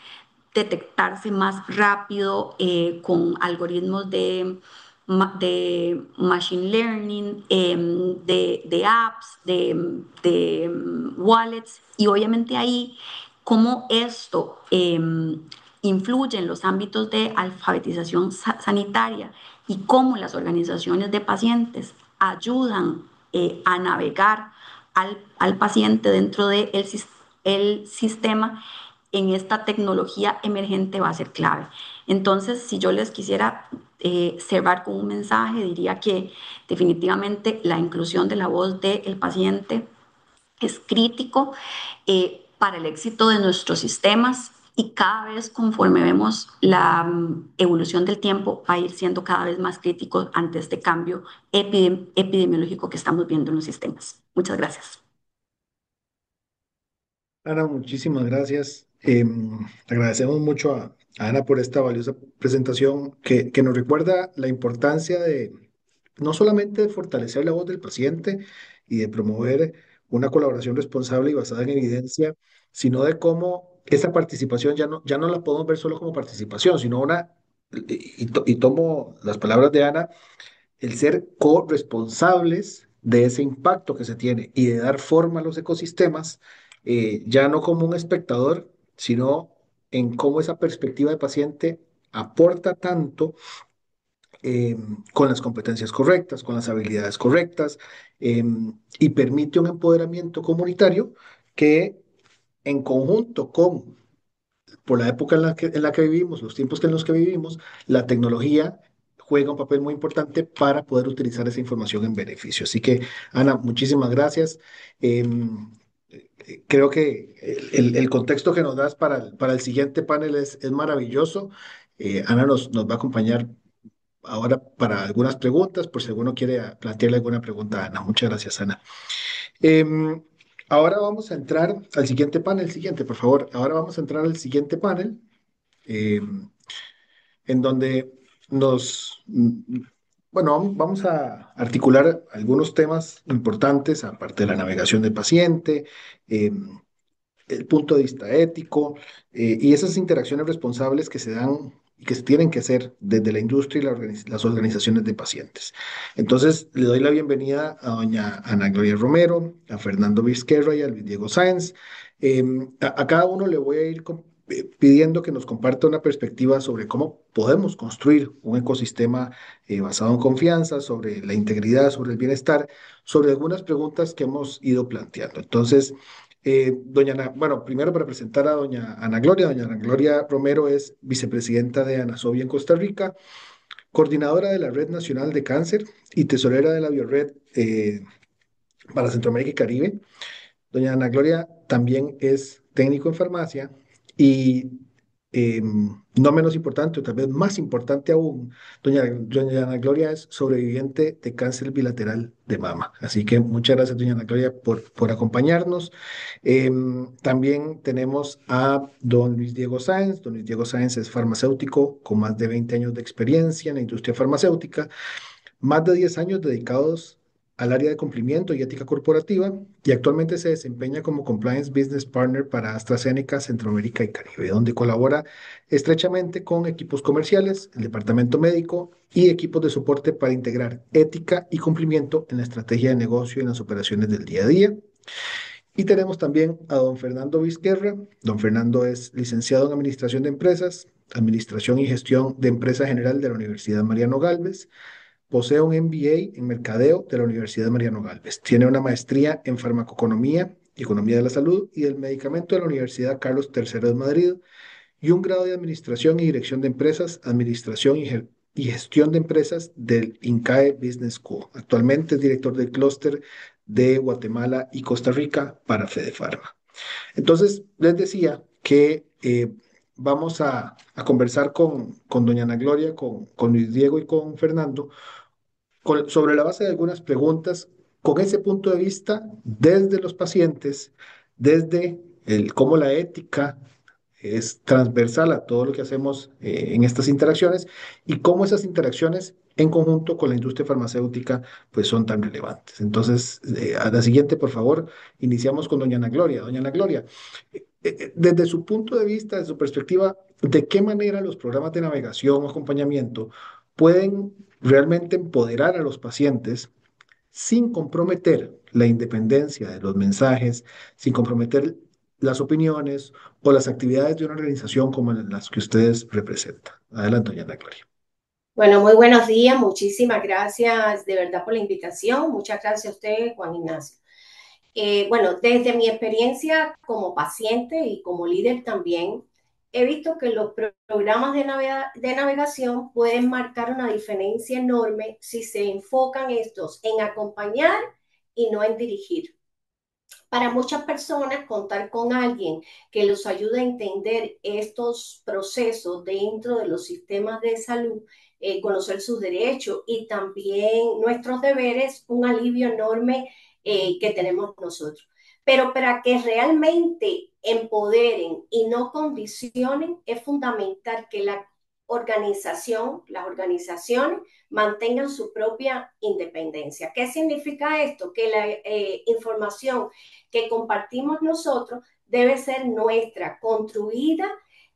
detectarse más rápido con algoritmos de machine learning, de apps, de wallets, y obviamente ahí cómo esto influye en los ámbitos de alfabetización sanitaria y cómo las organizaciones de pacientes ayudan a navegar al paciente dentro del el sistema en esta tecnología emergente va a ser clave. Entonces, si yo les quisiera cerrar con un mensaje, diría que definitivamente la inclusión de la voz del paciente es crítico para el éxito de nuestros sistemas y cada vez conforme vemos la evolución del tiempo va a ir siendo cada vez más crítico ante este cambio epidemiológico que estamos viendo en los sistemas. Muchas gracias. Ana, muchísimas gracias. Agradecemos mucho a Ana por esta valiosa presentación que nos recuerda la importancia de no solamente de fortalecer la voz del paciente y de promover una colaboración responsable y basada en evidencia, sino de cómo esa participación ya no la podemos ver solo como participación, sino y tomo las palabras de Ana, el ser corresponsables de ese impacto que se tiene y de dar forma a los ecosistemas, ya no como un espectador, sino en cómo esa perspectiva de paciente aporta tanto eh, con las competencias correctas, con las habilidades correctas, eh, y permite un empoderamiento comunitario que en conjunto con por la época en la que vivimos, los tiempos en los que vivimos, la tecnología juega un papel muy importante para poder utilizar esa información en beneficio. Así que, Ana, muchísimas gracias. Creo que el contexto que nos das para el siguiente panel es maravilloso. Ana nos va a acompañar ahora para algunas preguntas, por si alguno quiere plantearle alguna pregunta a Ana. Muchas gracias, Ana. Em, Ahora vamos a entrar al siguiente panel. Siguiente, por favor. Ahora vamos a entrar al siguiente panel, eh, en donde bueno, vamos a articular algunos temas importantes, aparte de la navegación del paciente, eh, el punto de vista ético, y esas interacciones responsables que se dan y que se tienen que hacer desde la industria y las organizaciones de pacientes. Entonces, le doy la bienvenida a doña Ana Gloria Romero, a Fernando Vizquerra y a Luis Diego Sáenz. A cada uno le voy a ir pidiendo que nos comparta una perspectiva sobre cómo podemos construir un ecosistema basado en confianza, sobre la integridad, sobre el bienestar, sobre algunas preguntas que hemos ido planteando. Entonces, bueno, primero para presentar a doña Ana Gloria Romero es vicepresidenta de ANASOBI en Costa Rica, coordinadora de la Red Nacional de Cáncer y tesorera de la BioRed para Centroamérica y Caribe. Doña Ana Gloria también es técnico en farmacia y no menos importante, o tal vez más importante aún, doña Ana Gloria es sobreviviente de cáncer bilateral de mama. Así que muchas gracias, doña Ana Gloria, por acompañarnos. También tenemos a don Luis Diego Sáenz. Don Luis Diego Sáenz es farmacéutico con más de 20 años de experiencia en la industria farmacéutica, más de 10 años dedicados al área de cumplimiento y ética corporativa, y actualmente se desempeña como Compliance Business Partner para AstraZeneca, Centroamérica y Caribe, donde colabora estrechamente con equipos comerciales, el departamento médico y equipos de soporte para integrar ética y cumplimiento en la estrategia de negocio y en las operaciones del día a día. Y tenemos también a don Fernando Vizquerra. Don Fernando es licenciado en Administración de Empresas, Administración y Gestión de Empresa General de la Universidad Mariano Galvez. Posee un MBA en Mercadeo de la Universidad Mariano Galvez. Tiene una maestría en Farmacoeconomía y Economía de la Salud y del Medicamento de la Universidad Carlos III de Madrid y un grado de Administración y Dirección de Empresas, Administración y Gestión de Empresas del INCAE Business School. Actualmente es director del clúster de Guatemala y Costa Rica para Fedefarma. Entonces, les decía que vamos a conversar con doña Ana Gloria, con Luis Diego y con Fernando sobre la base de algunas preguntas con ese punto de vista desde los pacientes, desde cómo la ética es transversal a todo lo que hacemos en estas interacciones y cómo esas interacciones en conjunto con la industria farmacéutica pues son tan relevantes. Entonces, a la siguiente, por favor, iniciamos con doña Ana Gloria. Doña Ana Gloria, desde su punto de vista, desde su perspectiva, ¿de qué manera los programas de navegación o acompañamiento pueden realmente empoderar a los pacientes sin comprometer la independencia de los mensajes, sin comprometer las opiniones o las actividades de una organización como las que ustedes representan? Adelante, doña Ana Gloria. Bueno, muy buenos días, muchísimas gracias de verdad por la invitación. Muchas gracias a usted, Juan Ignacio. Bueno, desde mi experiencia como paciente y como líder también, he visto que los programas de navegación pueden marcar una diferencia enorme si se enfocan estos en acompañar y no en dirigir. Para muchas personas, contar con alguien que los ayude a entender estos procesos dentro de los sistemas de salud, conocer sus derechos y también nuestros deberes, un alivio enorme que tenemos nosotros. Pero para que realmente empoderen y no condicionen, es fundamental que las organizaciones mantengan su propia independencia. ¿Qué significa esto? Que la información que compartimos nosotros debe ser nuestra, construida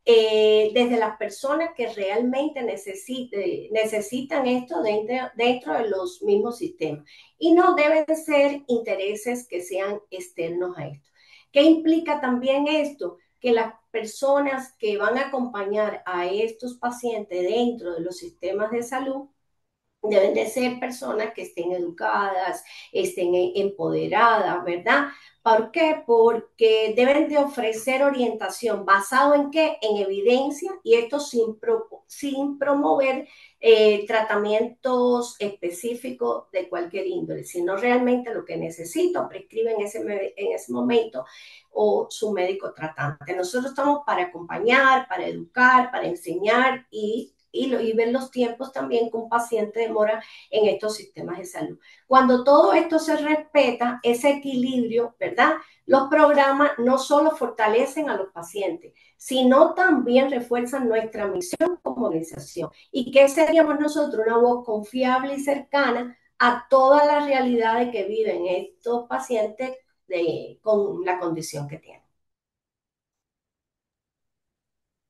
desde las personas que realmente necesitan esto dentro de los mismos sistemas. Y no deben ser intereses que sean externos a esto. ¿Qué implica también esto? Que las personas que van a acompañar a estos pacientes dentro de los sistemas de salud deben de ser personas que estén educadas, estén empoderadas, ¿verdad? ¿Por qué? Porque deben de ofrecer orientación basado en qué? En evidencia y esto sin promover tratamientos específicos de cualquier índole, sino realmente lo que necesito prescribe en ese momento o su médico tratante. Nosotros estamos para acompañar, para educar, para enseñar y ver los tiempos también que un paciente demora en estos sistemas de salud. Cuando todo esto se respeta, ese equilibrio, ¿verdad? Los programas no solo fortalecen a los pacientes, sino también refuerzan nuestra misión como organización. ¿Y qué seríamos nosotros? Una voz confiable y cercana a todas las realidades que viven estos pacientes con la condición que tienen.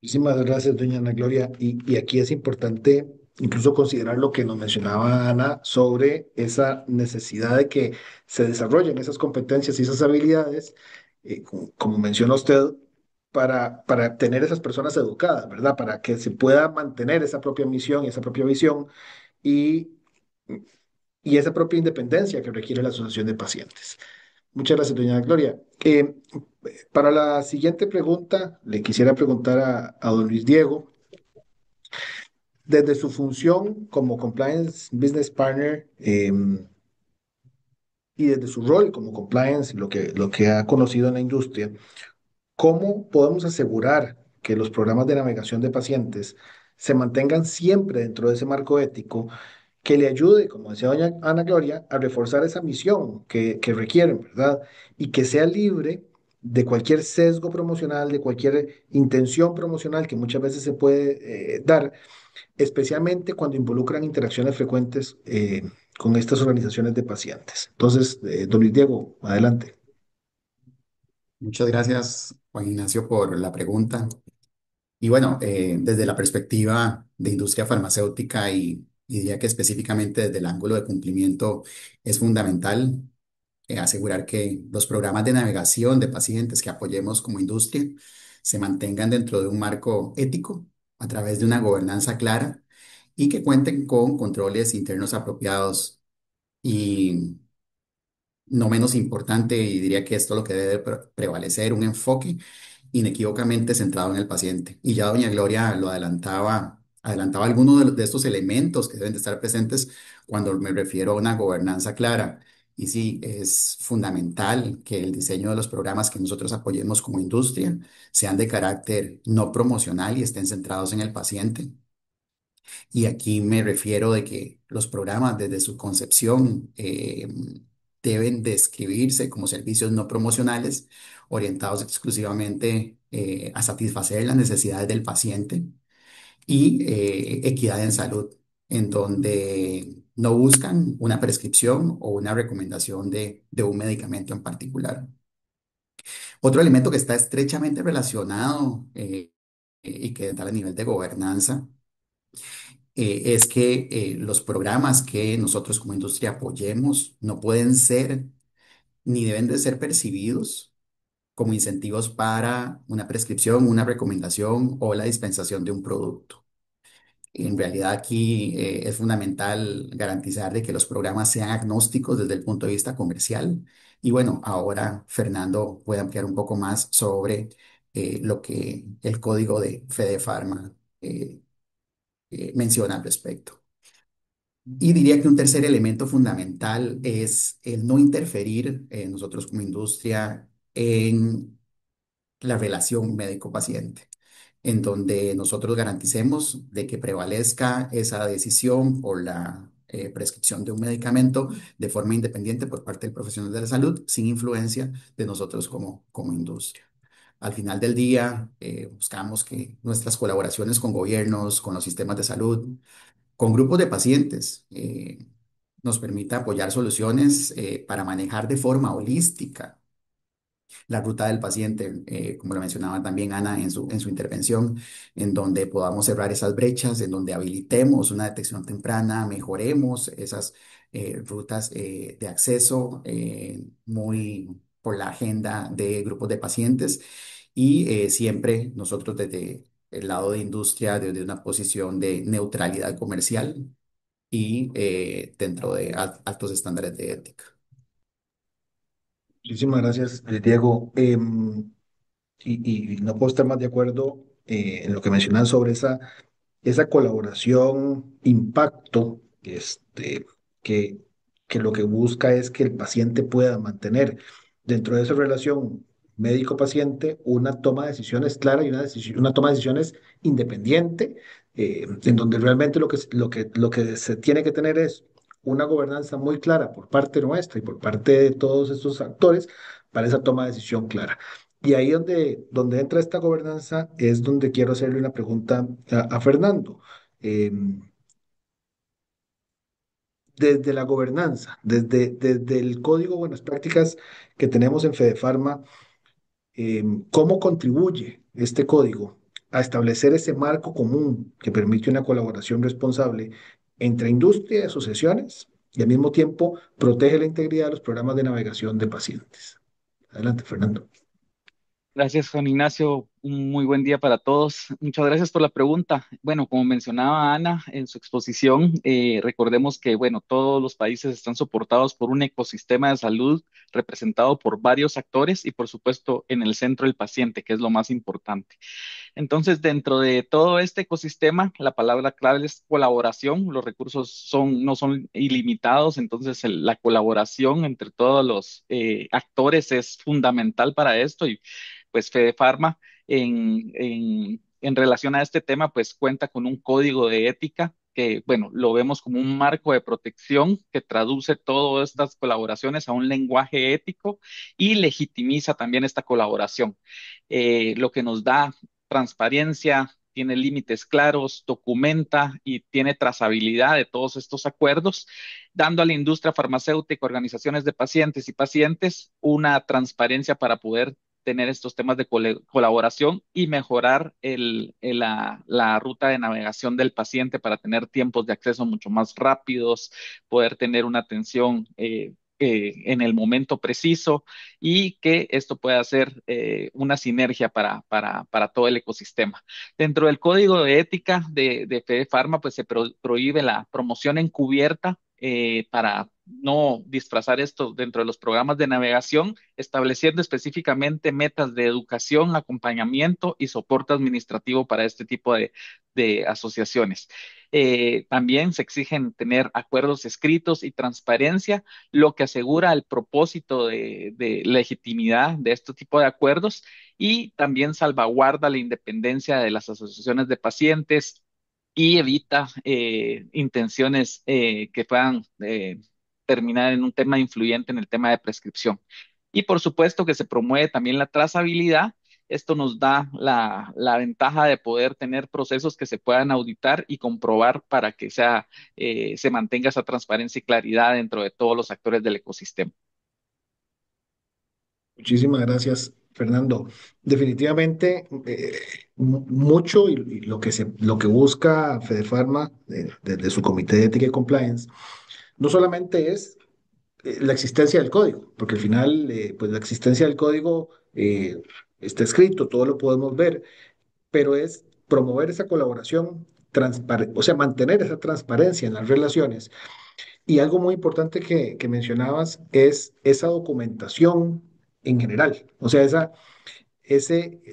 Muchísimas gracias, doña Ana Gloria. Y aquí es importante incluso considerar lo que nos mencionaba Ana sobre esa necesidad de que se desarrollen esas competencias y esas habilidades, como menciona usted, para tener esas personas educadas, ¿verdad? Para que se pueda mantener esa propia misión y esa propia visión y, y esa propia independencia que requiere la Asociación de Pacientes. Muchas gracias, doña Gloria. Para la siguiente pregunta, le quisiera preguntar a don Luis Diego, desde su función como Compliance Business Partner y desde su rol como Compliance, lo que ha conocido en la industria, ¿cómo podemos asegurar que los programas de navegación de pacientes se mantengan siempre dentro de ese marco ético que le ayude, como decía doña Ana Gloria, a reforzar esa misión que requieren, ¿verdad? Y que sea libre de cualquier sesgo promocional, de cualquier intención promocional que muchas veces se puede dar, especialmente cuando involucran interacciones frecuentes con estas organizaciones de pacientes. Entonces, don Luis Diego, adelante. Muchas gracias, Juan Ignacio, por la pregunta. Y bueno, desde la perspectiva de industria farmacéutica y diría que específicamente desde el ángulo de cumplimiento, es fundamental asegurar que los programas de navegación de pacientes que apoyemos como industria se mantengan dentro de un marco ético a través de una gobernanza clara y que cuenten con controles internos apropiados. Y no menos importante, y diría que esto es lo que debe prevalecer, un enfoque inequívocamente centrado en el paciente. Y ya doña Gloria lo adelantaba algunos de estos elementos que deben de estar presentes cuando me refiero a una gobernanza clara. Y sí, es fundamental que el diseño de los programas que nosotros apoyemos como industria sean de carácter no promocional y estén centrados en el paciente. Y aquí me refiero de que los programas desde su concepción deben describirse como servicios no promocionales orientados exclusivamente a satisfacer las necesidades del paciente y equidad en salud, en donde no buscan una prescripción o una recomendación de un medicamento en particular. Otro elemento que está estrechamente relacionado y que está a nivel de gobernanza es que los programas que nosotros como industria apoyemos no pueden ser ni deben de ser percibidos como incentivos para una prescripción, una recomendación o la dispensación de un producto. En realidad aquí es fundamental garantizar de que los programas sean agnósticos desde el punto de vista comercial. Y bueno, ahora Fernando puede ampliar un poco más sobre lo que el código de Fedefarma menciona al respecto. Y diría que un tercer elemento fundamental es el no interferir nosotros como industria en la relación médico-paciente, en donde nosotros garanticemos de que prevalezca esa decisión por la prescripción de un medicamento de forma independiente por parte del profesional de la salud, sin influencia de nosotros como industria. Al final del día, buscamos que nuestras colaboraciones con gobiernos, con los sistemas de salud, con grupos de pacientes, nos permita apoyar soluciones para manejar de forma holística la ruta del paciente, como lo mencionaba también Ana en su intervención, en donde podamos cerrar esas brechas, en donde habilitemos una detección temprana, mejoremos esas rutas de acceso muy por la agenda de grupos de pacientes y siempre nosotros desde el lado de industria, desde una posición de neutralidad comercial y dentro de altos estándares de ética. Muchísimas gracias, Diego. Y no puedo estar más de acuerdo en lo que mencionan sobre esa colaboración, impacto, que, que lo que busca es que el paciente pueda mantener dentro de esa relación médico-paciente una toma de decisiones clara y una toma de decisiones independiente, en donde realmente lo que se tiene que tener es una gobernanza muy clara por parte nuestra y por parte de todos estos actores para esa toma de decisión clara. Y ahí donde entra esta gobernanza es donde quiero hacerle una pregunta a Fernando. Eh, desde la gobernanza, desde el código de buenas prácticas que tenemos en Fedefarma, ¿cómo contribuye este código a establecer ese marco común que permite una colaboración responsable entre industria y asociaciones y al mismo tiempo protege la integridad de los programas de navegación de pacientes? Adelante, Fernando. Gracias, Juan Ignacio. Un muy buen día para todos. Muchas gracias por la pregunta. Bueno, como mencionaba Ana en su exposición, recordemos que, bueno, todos los países están soportados por un ecosistema de salud representado por varios actores y, por supuesto, en el centro el paciente, que es lo más importante. Entonces, dentro de todo este ecosistema, la palabra clave es colaboración. Los recursos no son ilimitados, entonces la colaboración entre todos los actores es fundamental para esto y pues Fedefarma en relación a este tema, pues cuenta con un código de ética que, bueno, lo vemos como un marco de protección que traduce todas estas colaboraciones a un lenguaje ético y legitimiza también esta colaboración, lo que nos da transparencia, tiene límites claros, documenta y tiene trazabilidad de todos estos acuerdos, dando a la industria farmacéutica, organizaciones de pacientes y pacientes una transparencia para poder tener estos temas de colaboración y mejorar la ruta de navegación del paciente para tener tiempos de acceso mucho más rápidos, poder tener una atención en el momento preciso y que esto pueda ser una sinergia para todo el ecosistema. Dentro del código de ética de Fede Pharma, pues se prohíbe la promoción encubierta para no disfrazar esto dentro de los programas de navegación, estableciendo específicamente metas de educación, acompañamiento y soporte administrativo para este tipo de asociaciones. También se exigen tener acuerdos escritos y transparencia, lo que asegura el propósito de legitimidad de este tipo de acuerdos y también salvaguarda la independencia de las asociaciones de pacientes y evita intenciones que puedan terminar en un tema influyente en el tema de prescripción. Y por supuesto que se promueve también la trazabilidad. Esto nos da la ventaja de poder tener procesos que se puedan auditar y comprobar para que se mantenga esa transparencia y claridad dentro de todos los actores del ecosistema. Muchísimas gracias, Fernando. Definitivamente, mucho y lo que busca Fedefarma desde su Comité de Ética y Compliance no solamente es la existencia del código, porque al final, pues la existencia del código está escrito, todo lo podemos ver, pero es promover esa colaboración, o sea, mantener esa transparencia en las relaciones. Y algo muy importante que mencionabas es esa documentación en general, o sea,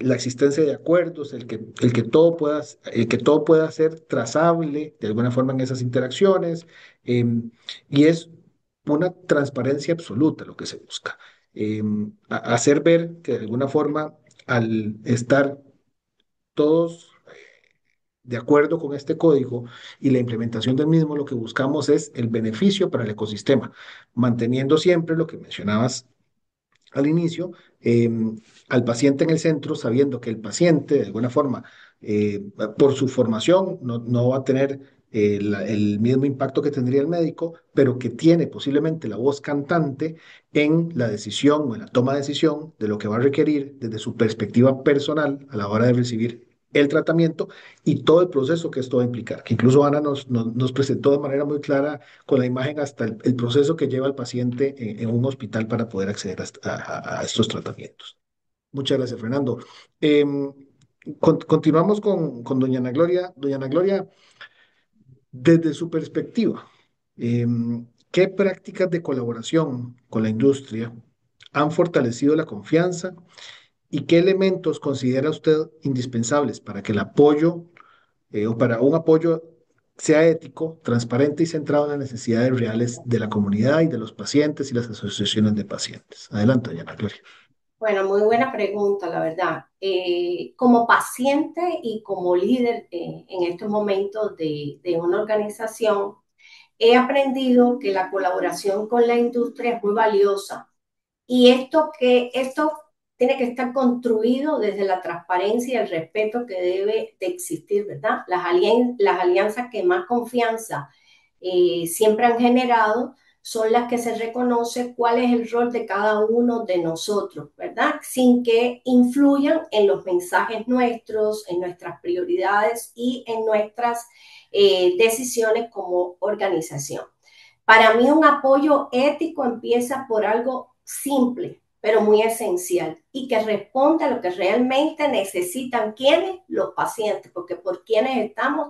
la existencia de acuerdos, el que todo pueda ser trazable de alguna forma en esas interacciones, y es una transparencia absoluta lo que se busca. Hacer ver que de alguna forma, al estar todos de acuerdo con este código y la implementación del mismo, lo que buscamos es el beneficio para el ecosistema, manteniendo siempre lo que mencionabas al inicio, eh, al paciente en el centro, sabiendo que el paciente, de alguna forma, por su formación, no va a tener el mismo impacto que tendría el médico, pero que tiene posiblemente la voz cantante en la decisión o en la toma de decisión de lo que va a requerir desde su perspectiva personal a la hora de recibir el tratamiento y todo el proceso que esto va a implicar, que incluso Ana nos presentó de manera muy clara con la imagen hasta el proceso que lleva el paciente en un hospital para poder acceder a estos tratamientos. Muchas gracias, Fernando. Em, continuamos con doña Ana Gloria. Doña Ana Gloria, desde su perspectiva, ¿qué prácticas de colaboración con la industria han fortalecido la confianza y qué elementos considera usted indispensables para que el apoyo o para un apoyo sea ético, transparente y centrado en las necesidades reales de la comunidad y de los pacientes y las asociaciones de pacientes? Adelante, doña Ana Gloria. Bueno, muy buena pregunta, la verdad. Como paciente y como líder en estos momentos de una organización, he aprendido que la colaboración con la industria es muy valiosa y esto tiene que estar construido desde la transparencia y el respeto que debe de existir, ¿verdad? Las alianzas que más confianza siempre han generado son las que se reconoce cuál es el rol de cada uno de nosotros, ¿verdad? Sin que influyan en los mensajes nuestros, en nuestras prioridades y en nuestras decisiones como organización. Para mí un apoyo ético empieza por algo simple, pero muy esencial y que responde a lo que realmente necesitan quienes, los pacientes, porque por quienes estamos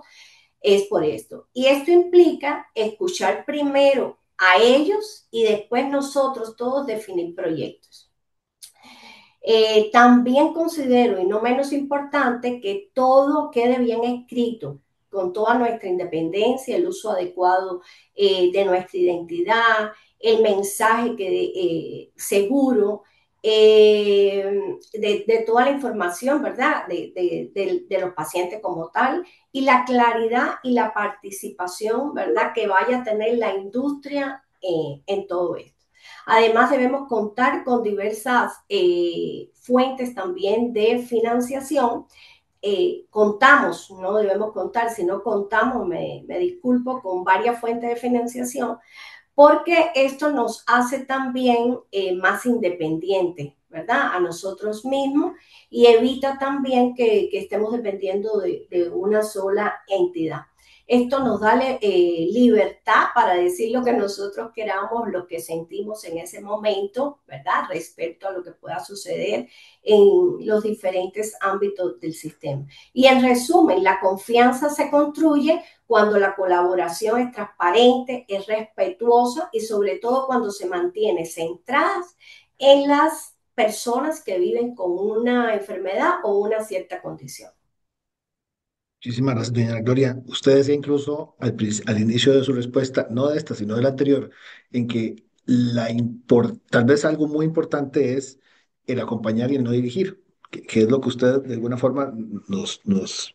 es por esto. Y esto implica escuchar primero a ellos y después nosotros todos definir proyectos. También considero, y no menos importante, que todo quede bien escrito, con toda nuestra independencia, el uso adecuado de nuestra identidad, el mensaje seguro, de toda la información, ¿verdad? De los pacientes como tal y la claridad y la participación, ¿verdad? Que vaya a tener la industria en todo esto. Además, debemos contar con diversas fuentes también de financiación. Contamos, no debemos contar, si no contamos, me disculpo, con varias fuentes de financiación porque esto nos hace también más independientes, ¿verdad? A nosotros mismos y evita también que estemos dependiendo de una sola entidad. Esto nos da libertad para decir lo que nosotros queramos, lo que sentimos en ese momento, ¿verdad? Respecto a lo que pueda suceder en los diferentes ámbitos del sistema. Y en resumen, la confianza se construye cuando la colaboración es transparente, es respetuosa y sobre todo cuando se mantiene centradas en las personas que viven con una enfermedad o una cierta condición. Muchísimas gracias, doña Gloria. Usted decía incluso al inicio de su respuesta, no de esta, sino de la anterior, en que tal vez algo muy importante es el acompañar y el no dirigir, que es lo que usted de alguna forma nos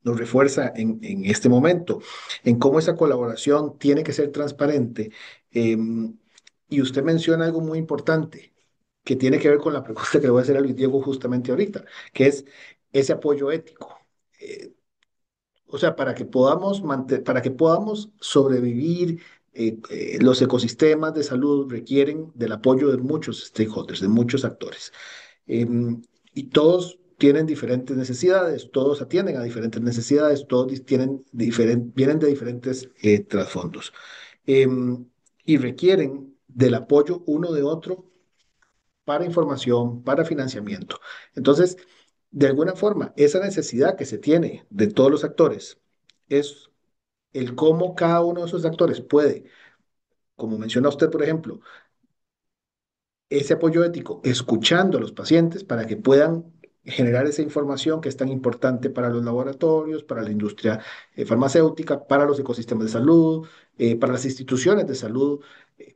refuerza en este momento, en cómo esa colaboración tiene que ser transparente. Y usted menciona algo muy importante que tiene que ver con la pregunta que le voy a hacer a Luis Diego justamente ahorita, que es ese apoyo ético. Eh, o sea, para que podamos sobrevivir, los ecosistemas de salud requieren del apoyo de muchos stakeholders, de muchos actores. Y todos tienen diferentes necesidades, todos atienden a diferentes necesidades, vienen de diferentes trasfondos. Y requieren del apoyo uno de otro para información, para financiamiento. Entonces, de alguna forma, esa necesidad que se tiene de todos los actores es el cómo cada uno de esos actores puede, como menciona usted, por ejemplo, ese apoyo ético, escuchando a los pacientes para que puedan generar esa información que es tan importante para los laboratorios, para la industria farmacéutica, para los ecosistemas de salud, para las instituciones de salud,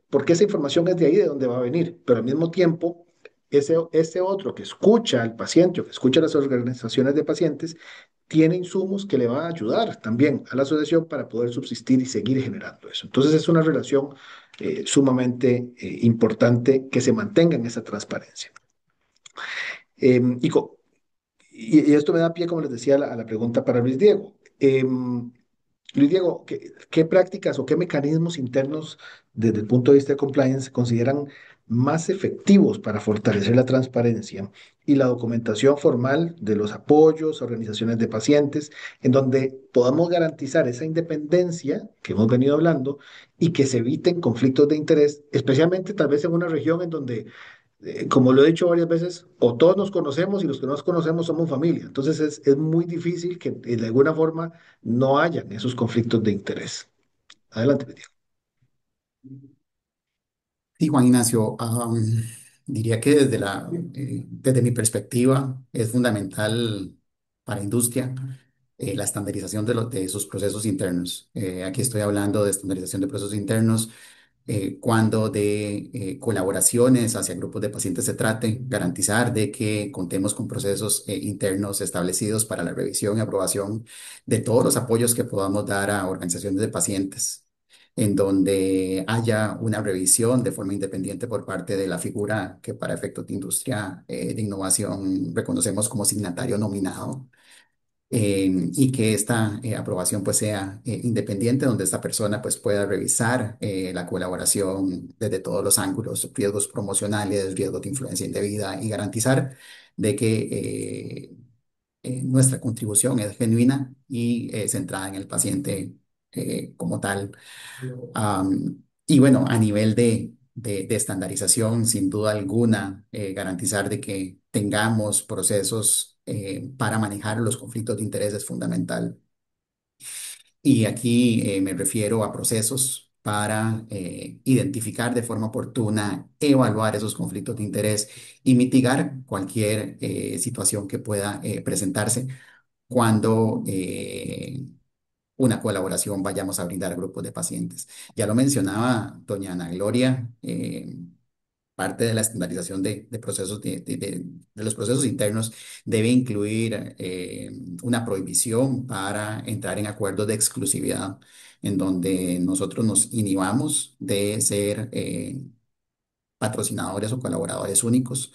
porque esa información es de ahí de donde va a venir, pero al mismo tiempo, ese otro que escucha al paciente o que escucha a las organizaciones de pacientes, tiene insumos que le van a ayudar también a la asociación para poder subsistir y seguir generando eso. Entonces es una relación sumamente importante que se mantenga en esa transparencia. Y, y esto me da pie, como les decía, a la pregunta para Luis Diego. Luis Diego, ¿qué prácticas o qué mecanismos internos desde el punto de vista de compliance consideran más efectivos para fortalecer la transparencia y la documentación formal de los apoyos, organizaciones de pacientes, en donde podamos garantizar esa independencia que hemos venido hablando y que se eviten conflictos de interés, especialmente tal vez en una región en donde como lo he dicho varias veces, o todos nos conocemos y los que no nos conocemos somos familia. Entonces es muy difícil que de alguna forma no hayan esos conflictos de interés. Adelante, Betty. Sí, Juan Ignacio, diría que desde mi perspectiva es fundamental para la industria la estandarización de sus procesos internos. Aquí estoy hablando de estandarización de procesos internos cuando de colaboraciones hacia grupos de pacientes se trate, garantizar de que contemos con procesos internos establecidos para la revisión y aprobación de todos los apoyos que podamos dar a organizaciones de pacientes, en donde haya una revisión de forma independiente por parte de la figura que para efectos de industria de innovación reconocemos como signatario nominado y que esta aprobación pues sea independiente, donde esta persona pues pueda revisar la colaboración desde todos los ángulos, riesgos promocionales, riesgos de influencia indebida y garantizar de que nuestra contribución es genuina y centrada en el paciente como tal. Y bueno, a nivel de estandarización, sin duda alguna, garantizar de que tengamos procesos para manejar los conflictos de interés es fundamental. Y aquí me refiero a procesos para identificar de forma oportuna, evaluar esos conflictos de interés y mitigar cualquier situación que pueda presentarse cuando una colaboración vayamos a brindar a grupos de pacientes. Ya lo mencionaba doña Ana Gloria, parte de la estandarización de procesos de los procesos internos debe incluir una prohibición para entrar en acuerdos de exclusividad, en donde nosotros nos inhibamos de ser patrocinadores o colaboradores únicos.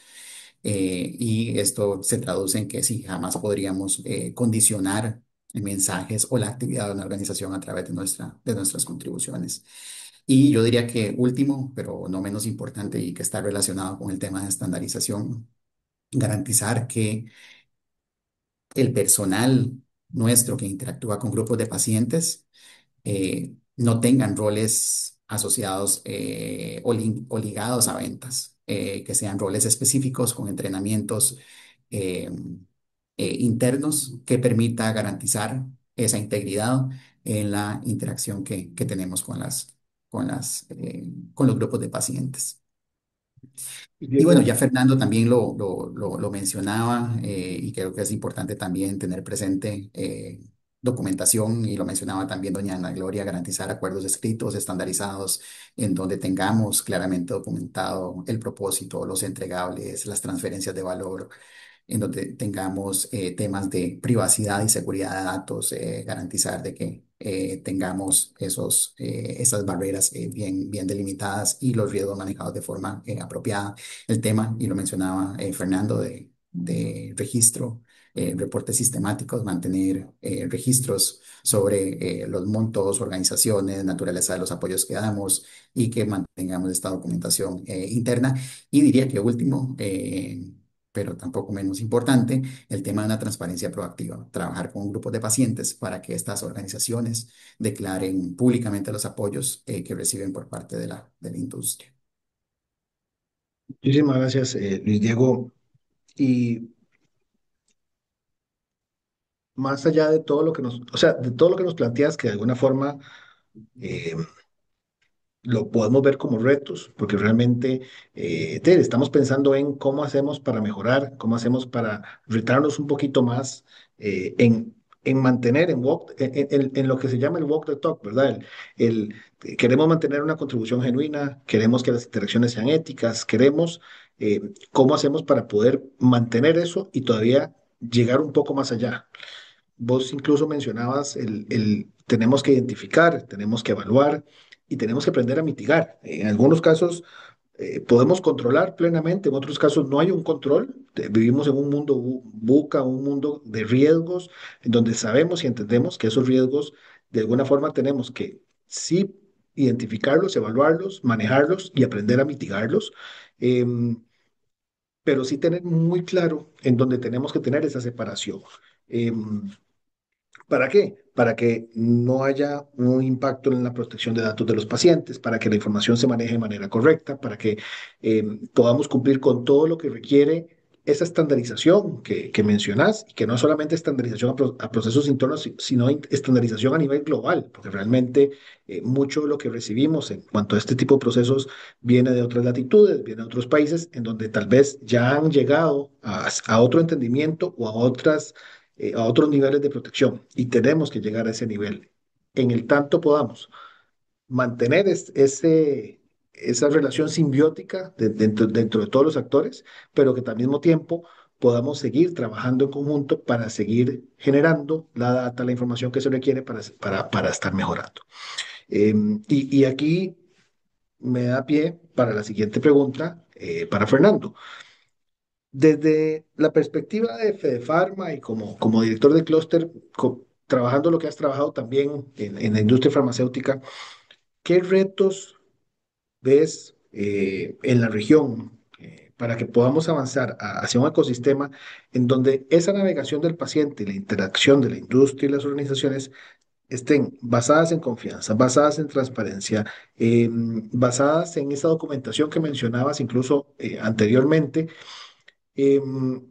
Y esto se traduce en que sí, jamás podríamos condicionar mensajes o la actividad de una organización a través de nuestras contribuciones. Y yo diría que último, pero no menos importante y que está relacionado con el tema de estandarización, garantizar que el personal nuestro que interactúa con grupos de pacientes no tengan roles asociados o ligados a ventas, que sean roles específicos con entrenamientos eh, internos que permita garantizar esa integridad en la interacción que tenemos con los grupos de pacientes. Y bueno, Diego, ya Fernando también lo mencionaba y creo que es importante también tener presente documentación y lo mencionaba también doña Ana Gloria, garantizar acuerdos escritos, estandarizados, en donde tengamos claramente documentado el propósito, los entregables, las transferencias de valor, en donde tengamos temas de privacidad y seguridad de datos, garantizar de que tengamos esas barreras bien delimitadas y los riesgos manejados de forma apropiada. El tema, y lo mencionaba Fernando, de registro, reportes sistemáticos, mantener registros sobre los montos, organizaciones, naturaleza de los apoyos que damos y que mantengamos esta documentación interna. Y diría que último, pero tampoco menos importante, el tema de una transparencia proactiva, trabajar con grupos de pacientes para que estas organizaciones declaren públicamente los apoyos que reciben por parte de la industria. muchísimas gracias, Luis Diego. Y más allá de todo lo que nos, o sea, de todo lo que nos planteas, que de alguna forma eh, lo podemos ver como retos, porque realmente estamos pensando en cómo hacemos para mejorar, cómo hacemos para retarnos un poquito más en mantener en lo que se llama el walk the talk, ¿verdad? Queremos mantener una contribución genuina, queremos que las interacciones sean éticas, queremos cómo hacemos para poder mantener eso y todavía llegar un poco más allá. Vos incluso mencionabas tenemos que identificar, tenemos que evaluar y tenemos que aprender a mitigar. En algunos casos podemos controlar plenamente, en otros casos no hay un control. Vivimos en un mundo buca, un mundo de riesgos, en donde sabemos y entendemos que esos riesgos de alguna forma tenemos que sí identificarlos, evaluarlos, manejarlos y aprender a mitigarlos. Pero sí tener muy claro en dónde tenemos que tener esa separación. Em, ¿Para qué? Para que no haya un impacto en la protección de datos de los pacientes, para que la información se maneje de manera correcta, para que podamos cumplir con todo lo que requiere esa estandarización que mencionas, y que no es solamente estandarización a procesos internos, sino estandarización a nivel global, porque realmente mucho de lo que recibimos en cuanto a este tipo de procesos viene de otras latitudes, viene de otros países, en donde tal vez ya han llegado a otro entendimiento o a otros niveles de protección y tenemos que llegar a ese nivel. En el tanto podamos mantener esa relación simbiótica dentro de todos los actores, pero que al mismo tiempo podamos seguir trabajando en conjunto para seguir generando la data, la información que se requiere para estar mejorando. Y aquí me da pie para la siguiente pregunta para Fernando. Desde la perspectiva de Fedefarma y como director de clúster, trabajando lo que has trabajado también en la industria farmacéutica, ¿qué retos ves en la región para que podamos avanzar hacia un ecosistema en donde esa navegación del paciente y la interacción de la industria y las organizaciones estén basadas en confianza, basadas en transparencia, basadas en esa documentación que mencionabas incluso anteriormente? em,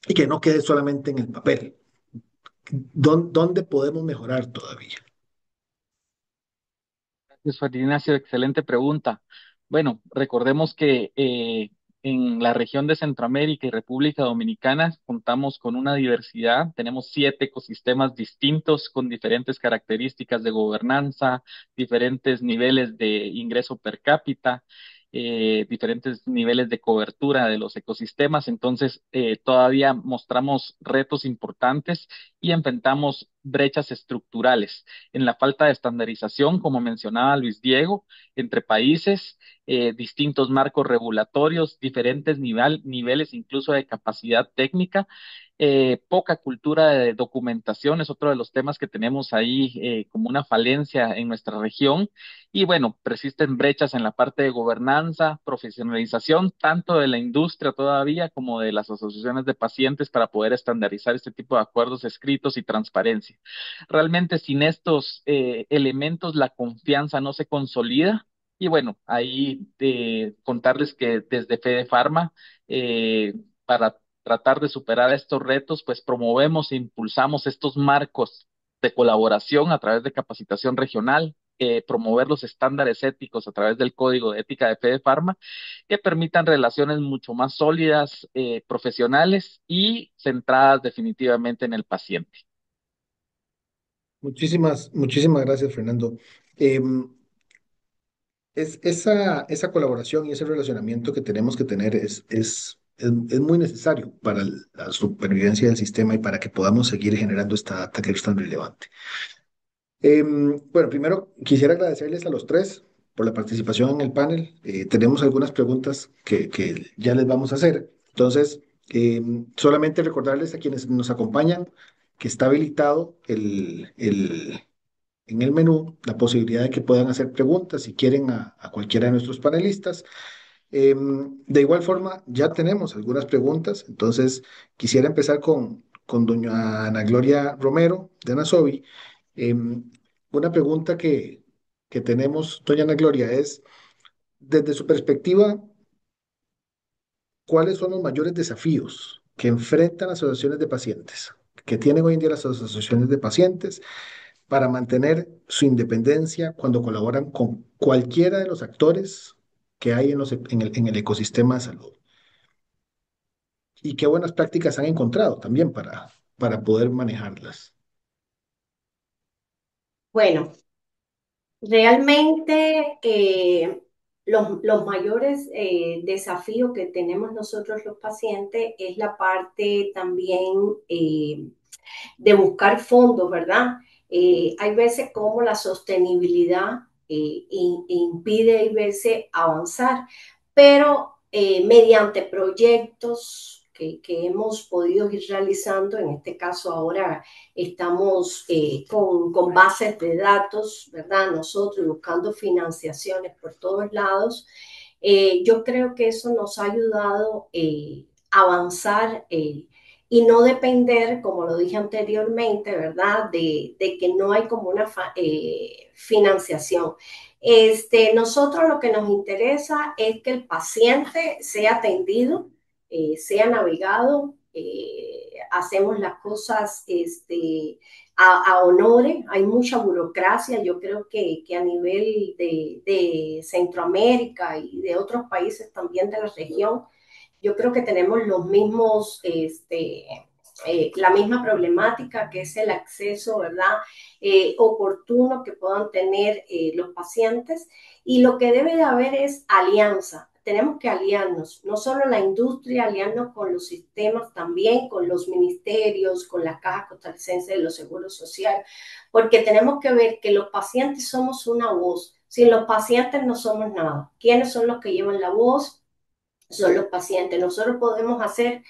y que no quede solamente en el papel. ¿Dónde podemos mejorar todavía? Gracias, Juan Ignacio, excelente pregunta. Bueno, recordemos que en la región de Centroamérica y República Dominicana contamos con una diversidad, tenemos 7 ecosistemas distintos con diferentes características de gobernanza, diferentes niveles de ingreso per cápita diferentes niveles de cobertura de los ecosistemas. Entonces, todavía mostramos retos importantes y enfrentamos brechas estructurales en la falta de estandarización, como mencionaba Luis Diego, entre países, distintos marcos regulatorios, diferentes niveles incluso de capacidad técnica, poca cultura de documentación es otro de los temas que tenemos ahí como una falencia en nuestra región. Y bueno, persisten brechas en la parte de gobernanza, profesionalización, tanto de la industria todavía como de las asociaciones de pacientes para poder estandarizar este tipo de acuerdos escritos y transparencia. Realmente sin estos elementos la confianza no se consolida. Y bueno, ahí contarles que desde Fede Pharma, para tratar de superar estos retos, pues promovemos e impulsamos estos marcos de colaboración a través de capacitación regional, promover los estándares éticos a través del Código de Ética de Fede Pharma, que permitan relaciones mucho más sólidas, profesionales y centradas definitivamente en el paciente. Muchísimas gracias, Fernando. Esa colaboración y ese relacionamiento que tenemos que tener es muy necesario para la supervivencia del sistema y para que podamos seguir generando esta data que es tan relevante. Bueno, primero quisiera agradecerles a los tres por la participación en el panel. Tenemos algunas preguntas que ya les vamos a hacer. Entonces, solamente recordarles a quienes nos acompañan que está habilitado en el menú la posibilidad de que puedan hacer preguntas si quieren a cualquiera de nuestros panelistas. De igual forma, ya tenemos algunas preguntas, entonces quisiera empezar con doña Ana Gloria Romero de Anasobi. Una pregunta que tenemos, doña Ana Gloria, es, desde su perspectiva, ¿cuáles son los mayores desafíos que enfrentan las asociaciones de pacientes, que tienen hoy en día las asociaciones de pacientes para mantener su independencia cuando colaboran con cualquiera de los actores que hay en el ecosistema de salud? ¿Y qué buenas prácticas han encontrado también para poder manejarlas? Bueno, realmente los mayores desafíos que tenemos nosotros los pacientes es la parte también de buscar fondos, ¿verdad? Hay veces como la sostenibilidad impide, hay veces avanzar, pero mediante proyectos que hemos podido ir realizando, en este caso ahora estamos con bases de datos, ¿verdad? Nosotros buscando financiaciones por todos lados. Yo creo que eso nos ha ayudado a avanzar y no depender, como lo dije anteriormente, ¿verdad? De que no hay como una financiación. Nosotros lo que nos interesa es que el paciente sea atendido, sea navegado, hacemos las cosas a honores, hay mucha burocracia, yo creo que a nivel de Centroamérica y de otros países también de la región, yo creo que tenemos los mismos, la misma problemática que es el acceso, ¿verdad? Oportuno que puedan tener los pacientes. Y lo que debe de haber es alianza. Tenemos que aliarnos, no solo la industria, aliarnos con los sistemas, también con los ministerios, con las cajas costarricenses de los seguros sociales, porque tenemos que ver que los pacientes somos una voz. Sin los pacientes no somos nada. ¿Quiénes son los que llevan la voz? Son los pacientes. Nosotros podemos hacer,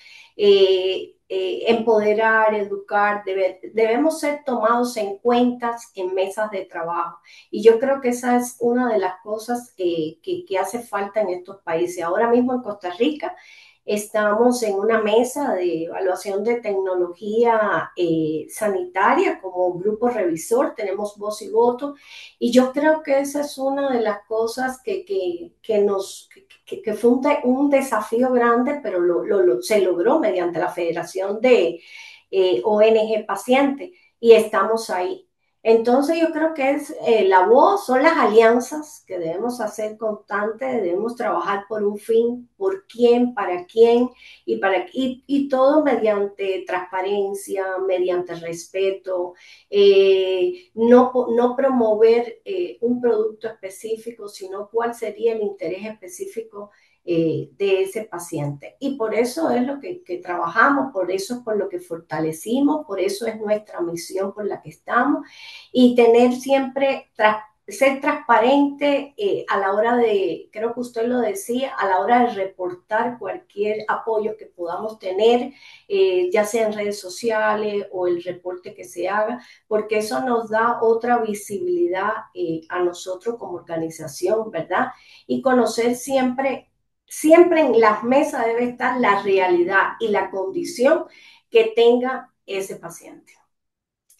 empoderar, educar, debemos ser tomados en cuenta en mesas de trabajo. Y yo creo que esa es una de las cosas que hace falta en estos países. Ahora mismo en Costa Rica estamos en una mesa de evaluación de tecnología sanitaria como grupo revisor, tenemos voz y voto, y yo creo que esa es una de las cosas que fue un desafío grande, pero se logró mediante la Federación de ONG Paciente y estamos ahí. Entonces yo creo que es la voz, son las alianzas que debemos hacer constantes, debemos trabajar por un fin, por quién y todo mediante transparencia, mediante respeto, no promover un producto específico, sino cuál sería el interés específico de ese paciente. Y por eso es lo que trabajamos, por eso es por lo que fortalecimos, por eso es nuestra misión por la que estamos y tener siempre, ser transparente a la hora de, creo que usted lo decía, a la hora de reportar cualquier apoyo que podamos tener, ya sea en redes sociales o el reporte que se haga, porque eso nos da otra visibilidad a nosotros como organización, ¿verdad? Y conocer siempre en las mesas debe estar la realidad y la condición que tenga ese paciente.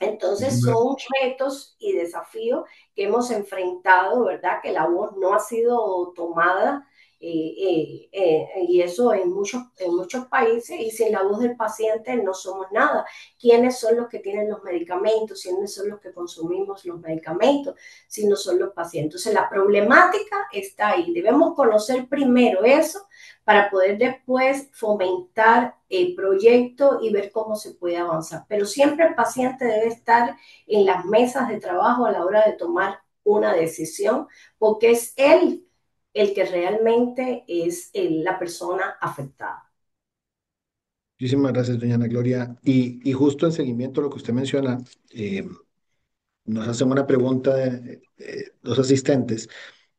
Entonces Muchísimas, son retos y desafíos que hemos enfrentado, ¿verdad? Que la voz no ha sido tomada y eso en muchos países y sin la voz del paciente no somos nada. ¿Quiénes son los que tienen los medicamentos? ¿Quiénes son los que consumimos los medicamentos? Si no son los pacientes. Entonces la problemática está ahí. Debemos conocer primero eso para poder después fomentar el proyecto y ver cómo se puede avanzar. Pero siempre el paciente debe estar en las mesas de trabajo a la hora de tomar una decisión, porque es él el que realmente es la persona afectada. muchísimas gracias, doña Ana Gloria. Y justo en seguimiento a lo que usted menciona, nos hacen una pregunta dos asistentes.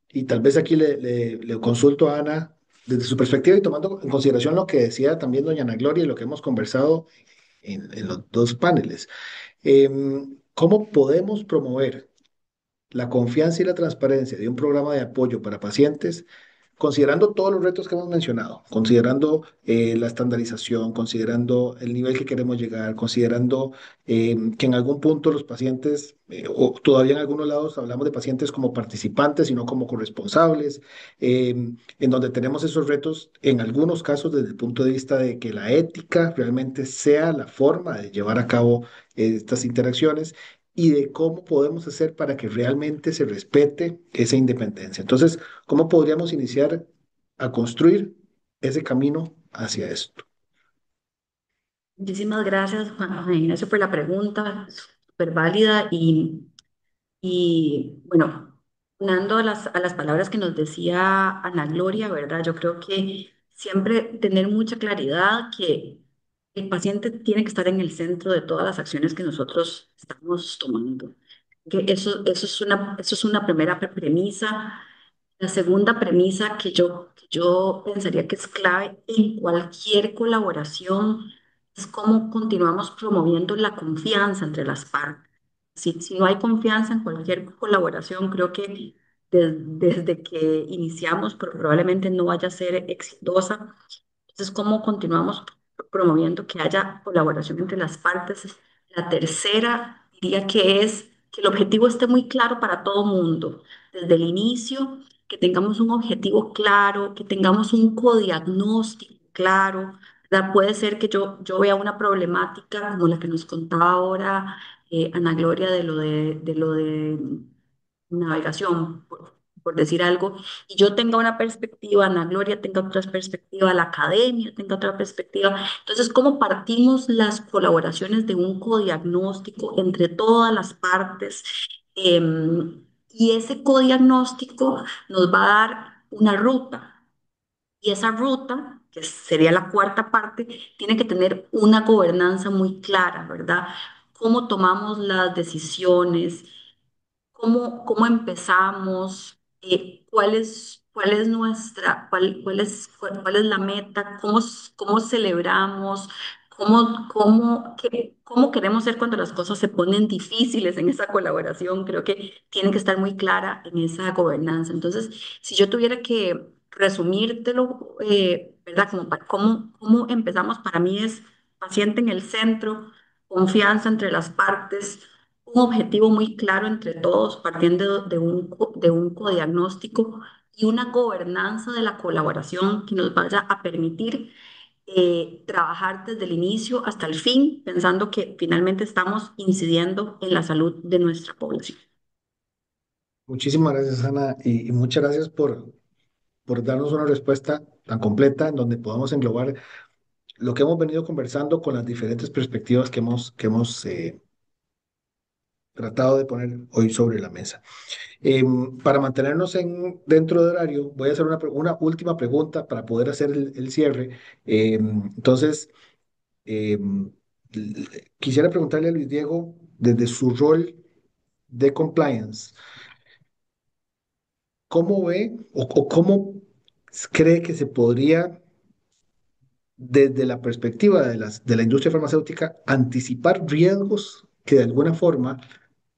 Y tal vez aquí le consulto a Ana desde su perspectiva y tomando en consideración lo que decía también doña Ana Gloria y lo que hemos conversado en los dos paneles. ¿Cómo podemos promover la confianza y la transparencia de un programa de apoyo para pacientes, considerando todos los retos que hemos mencionado, considerando la estandarización, considerando el nivel que queremos llegar, considerando que en algún punto los pacientes, o todavía en algunos lados hablamos de pacientes como participantes y no como corresponsables, en donde tenemos esos retos en algunos casos desde el punto de vista de que la ética realmente sea la forma de llevar a cabo estas interacciones y de cómo podemos hacer para que realmente se respete esa independencia. Entonces, ¿cómo podríamos iniciar a construir ese camino hacia esto? Muchísimas gracias, Juan Ignacio, por la pregunta, súper válida y bueno, unando a las palabras que nos decía Ana Gloria, ¿verdad? Yo creo que siempre tener mucha claridad que el paciente tiene que estar en el centro de todas las acciones que nosotros estamos tomando. Que eso es una primera premisa. La segunda premisa que yo pensaría que es clave en cualquier colaboración es cómo continuamos promoviendo la confianza entre las partes. Si no hay confianza en cualquier colaboración, creo que desde que iniciamos probablemente no vaya a ser exitosa. Entonces, ¿cómo continuamos promoviendo que haya colaboración entre las partes? La tercera diría que es que el objetivo esté muy claro para todo mundo, desde el inicio, que tengamos un objetivo claro, que tengamos un codiagnóstico claro. ¿Verdad? Puede ser que yo vea una problemática como la que nos contaba ahora Ana Gloria de lo de navegación, por decir algo, y yo tenga una perspectiva, Ana Gloria tenga otra perspectiva, la academia tenga otra perspectiva. Entonces, ¿cómo partimos las colaboraciones de un codiagnóstico entre todas las partes? Y ese codiagnóstico nos va a dar una ruta, y esa ruta, que sería la cuarta parte, tiene que tener una gobernanza muy clara, ¿verdad? ¿Cómo tomamos las decisiones? Cómo empezamos, cuál es cuál es la meta, cómo celebramos, cómo queremos ser cuando las cosas se ponen difíciles en esa colaboración. Creo que tiene que estar muy clara en esa gobernanza. Entonces, si yo tuviera que resumírtelo, ¿verdad? Cómo empezamos, para mí es paciente en el centro, confianza entre las partes, un objetivo muy claro entre todos, partiendo de un codiagnóstico y una gobernanza de la colaboración que nos vaya a permitir trabajar desde el inicio hasta el fin, pensando que finalmente estamos incidiendo en la salud de nuestra población. Muchísimas gracias, Ana, y muchas gracias por darnos una respuesta tan completa en donde podamos englobar lo que hemos venido conversando con las diferentes perspectivas que hemos tratado de poner hoy sobre la mesa. Para mantenernos dentro de horario, voy a hacer una última pregunta para poder hacer el cierre. Entonces, quisiera preguntarle a Luis Diego, desde su rol de compliance, ¿cómo ve o cómo cree que se podría, desde la perspectiva de la industria farmacéutica, anticipar riesgos que de alguna forma,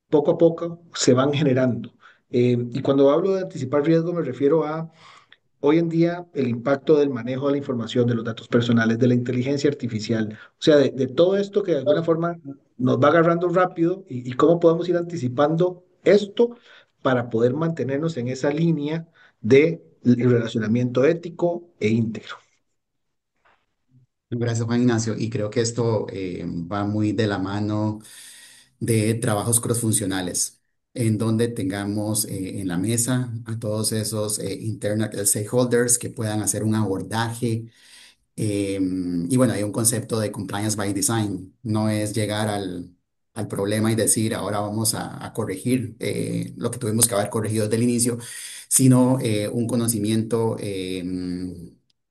poco a poco, se van generando? Y cuando hablo de anticipar riesgos, me refiero a hoy en día el impacto del manejo de la información, de los datos personales, de la inteligencia artificial, o sea, de todo esto que de alguna forma nos va agarrando rápido y cómo podemos ir anticipando esto para poder mantenernos en esa línea de relacionamiento ético e íntegro. Gracias, Juan Ignacio. Y creo que esto va muy de la mano de trabajos crossfuncionales, en donde tengamos en la mesa a todos esos internal stakeholders que puedan hacer un abordaje. Y bueno, hay un concepto de compliance by design. No es llegar al problema y decir, ahora vamos a corregir lo que tuvimos que haber corregido desde el inicio, sino un conocimiento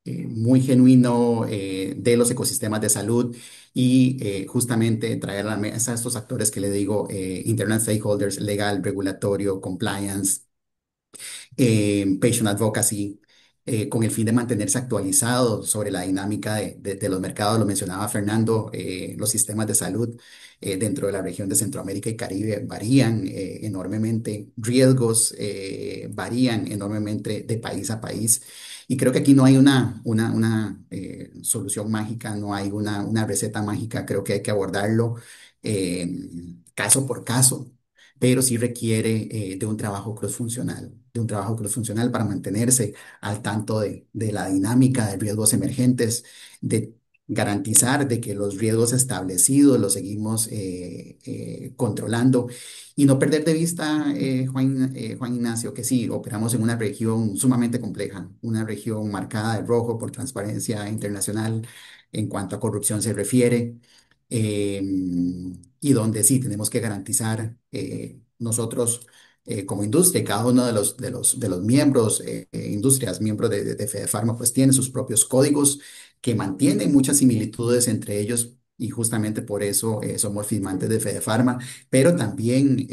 muy genuino de los ecosistemas de salud y justamente traer a la mesa a estos actores que le digo, internal stakeholders, legal, regulatorio, compliance, patient advocacy, con el fin de mantenerse actualizado sobre la dinámica de los mercados. Lo mencionaba Fernando, los sistemas de salud dentro de la región de Centroamérica y Caribe varían enormemente, riesgos varían enormemente de país a país. Y creo que aquí no hay una solución mágica, no hay una receta mágica, creo que hay que abordarlo caso por caso, pero sí requiere de un trabajo crossfuncional para mantenerse al tanto de la dinámica de riesgos emergentes, de garantizar de que los riesgos establecidos los seguimos controlando y no perder de vista, Juan Ignacio, que sí, operamos en una región sumamente compleja, una región marcada de rojo por transparencia internacional en cuanto a corrupción se refiere, y donde sí tenemos que garantizar nosotros como industria, cada uno de los miembros, industrias, miembros de Fedefarma, pues tiene sus propios códigos que mantienen muchas similitudes entre ellos. Y justamente por eso somos firmantes de Fedefarma, pero también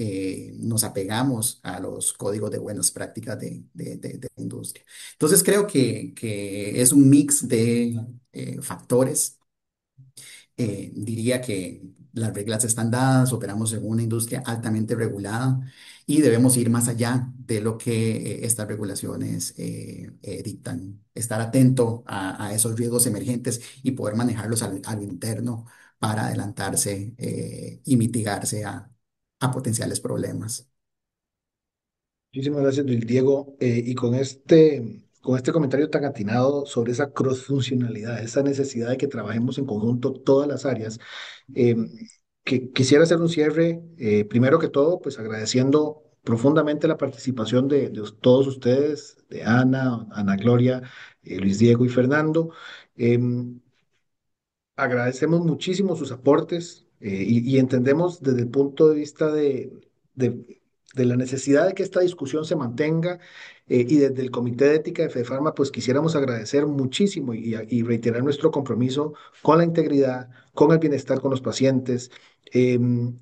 nos apegamos a los códigos de buenas prácticas de la industria. Entonces creo que es un mix de factores. Diría que las reglas están dadas, operamos en una industria altamente regulada y debemos ir más allá de lo que estas regulaciones dictan. Estar atento a esos riesgos emergentes y poder manejarlos al interno para adelantarse y mitigarse a potenciales problemas. Muchísimas gracias, Luis Diego. Y con este comentario tan atinado sobre esa cross-funcionalidad, esa necesidad de que trabajemos en conjunto todas las áreas, eh, que quisiera hacer un cierre, primero que todo, pues agradeciendo profundamente la participación de todos ustedes, de Ana, Ana Gloria, Luis Diego y Fernando. Em, Agradecemos muchísimo sus aportes, y entendemos desde el punto de vista de- de la necesidad de que esta discusión se mantenga, y desde el Comité de Ética de FEDEFARMA pues quisiéramos agradecer muchísimo y reiterar nuestro compromiso con la integridad, con el bienestar con los pacientes, em,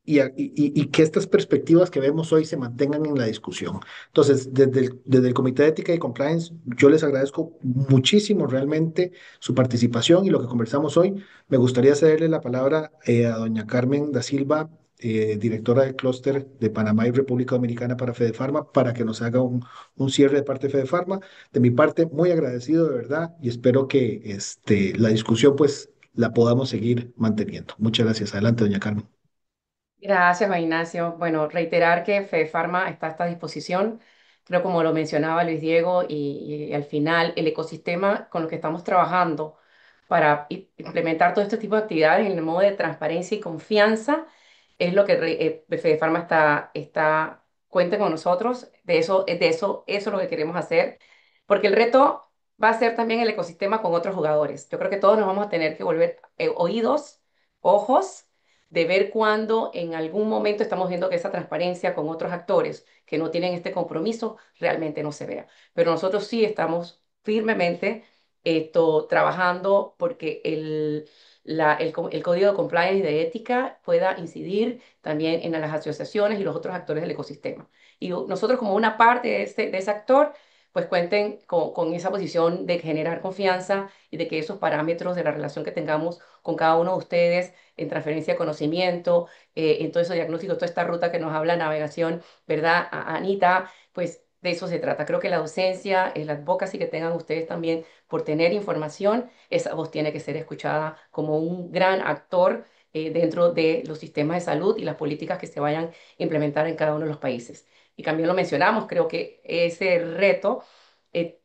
y que estas perspectivas que vemos hoy se mantengan en la discusión. Entonces, desde el Comité de Ética y Compliance, yo les agradezco muchísimo realmente su participación y lo que conversamos hoy. Me gustaría cederle la palabra a doña Carmen da Silva, directora del clúster de Panamá y República Dominicana para Fedefarma, para que nos haga un cierre de parte de Fedefarma. De mi parte, muy agradecido de verdad y espero que la discusión pues la podamos seguir manteniendo. Muchas gracias. Adelante, doña Carmen. Gracias, Juan Ignacio. Bueno, reiterar que FEDEFARMA está a esta disposición. Creo como lo mencionaba Luis Diego y al final el ecosistema con el que estamos trabajando para implementar todo este tipo de actividades en el modo de transparencia y confianza. Es lo que Fedefarma cuenta con nosotros. Eso es lo que queremos hacer, porque el reto va a ser también el ecosistema con otros jugadores. Yo creo que todos nos vamos a tener que volver oídos, ojos, de ver cuando en algún momento estamos viendo que esa transparencia con otros actores que no tienen este compromiso realmente no se vea. Pero nosotros sí estamos firmemente trabajando porque el código de compliance y de ética pueda incidir también en las asociaciones y los otros actores del ecosistema. Y nosotros como una parte de ese actor, pues cuenten con esa posición de generar confianza y de que esos parámetros de la relación que tengamos con cada uno de ustedes en transferencia de conocimiento, en todo ese diagnóstico, toda esta ruta que nos habla navegación, ¿verdad, Anita? Pues de eso se trata. Creo que la docencia, el advocacy que tengan ustedes también por tener información, esa voz tiene que ser escuchada como un gran actor dentro de los sistemas de salud y las políticas que se vayan a implementar en cada uno de los países. Y también lo mencionamos, creo que ese reto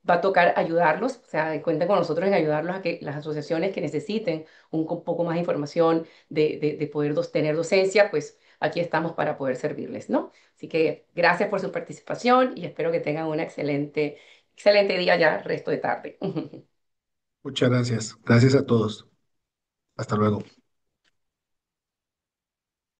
va a tocar ayudarlos, o sea, cuenten con nosotros en ayudarlos a que las asociaciones que necesiten poco más de información de poder tener docencia, pues aquí estamos para poder servirles, ¿no? Así que gracias por su participación y espero que tengan un excelente día ya, resto de tarde. Muchas gracias. Gracias a todos. Hasta luego.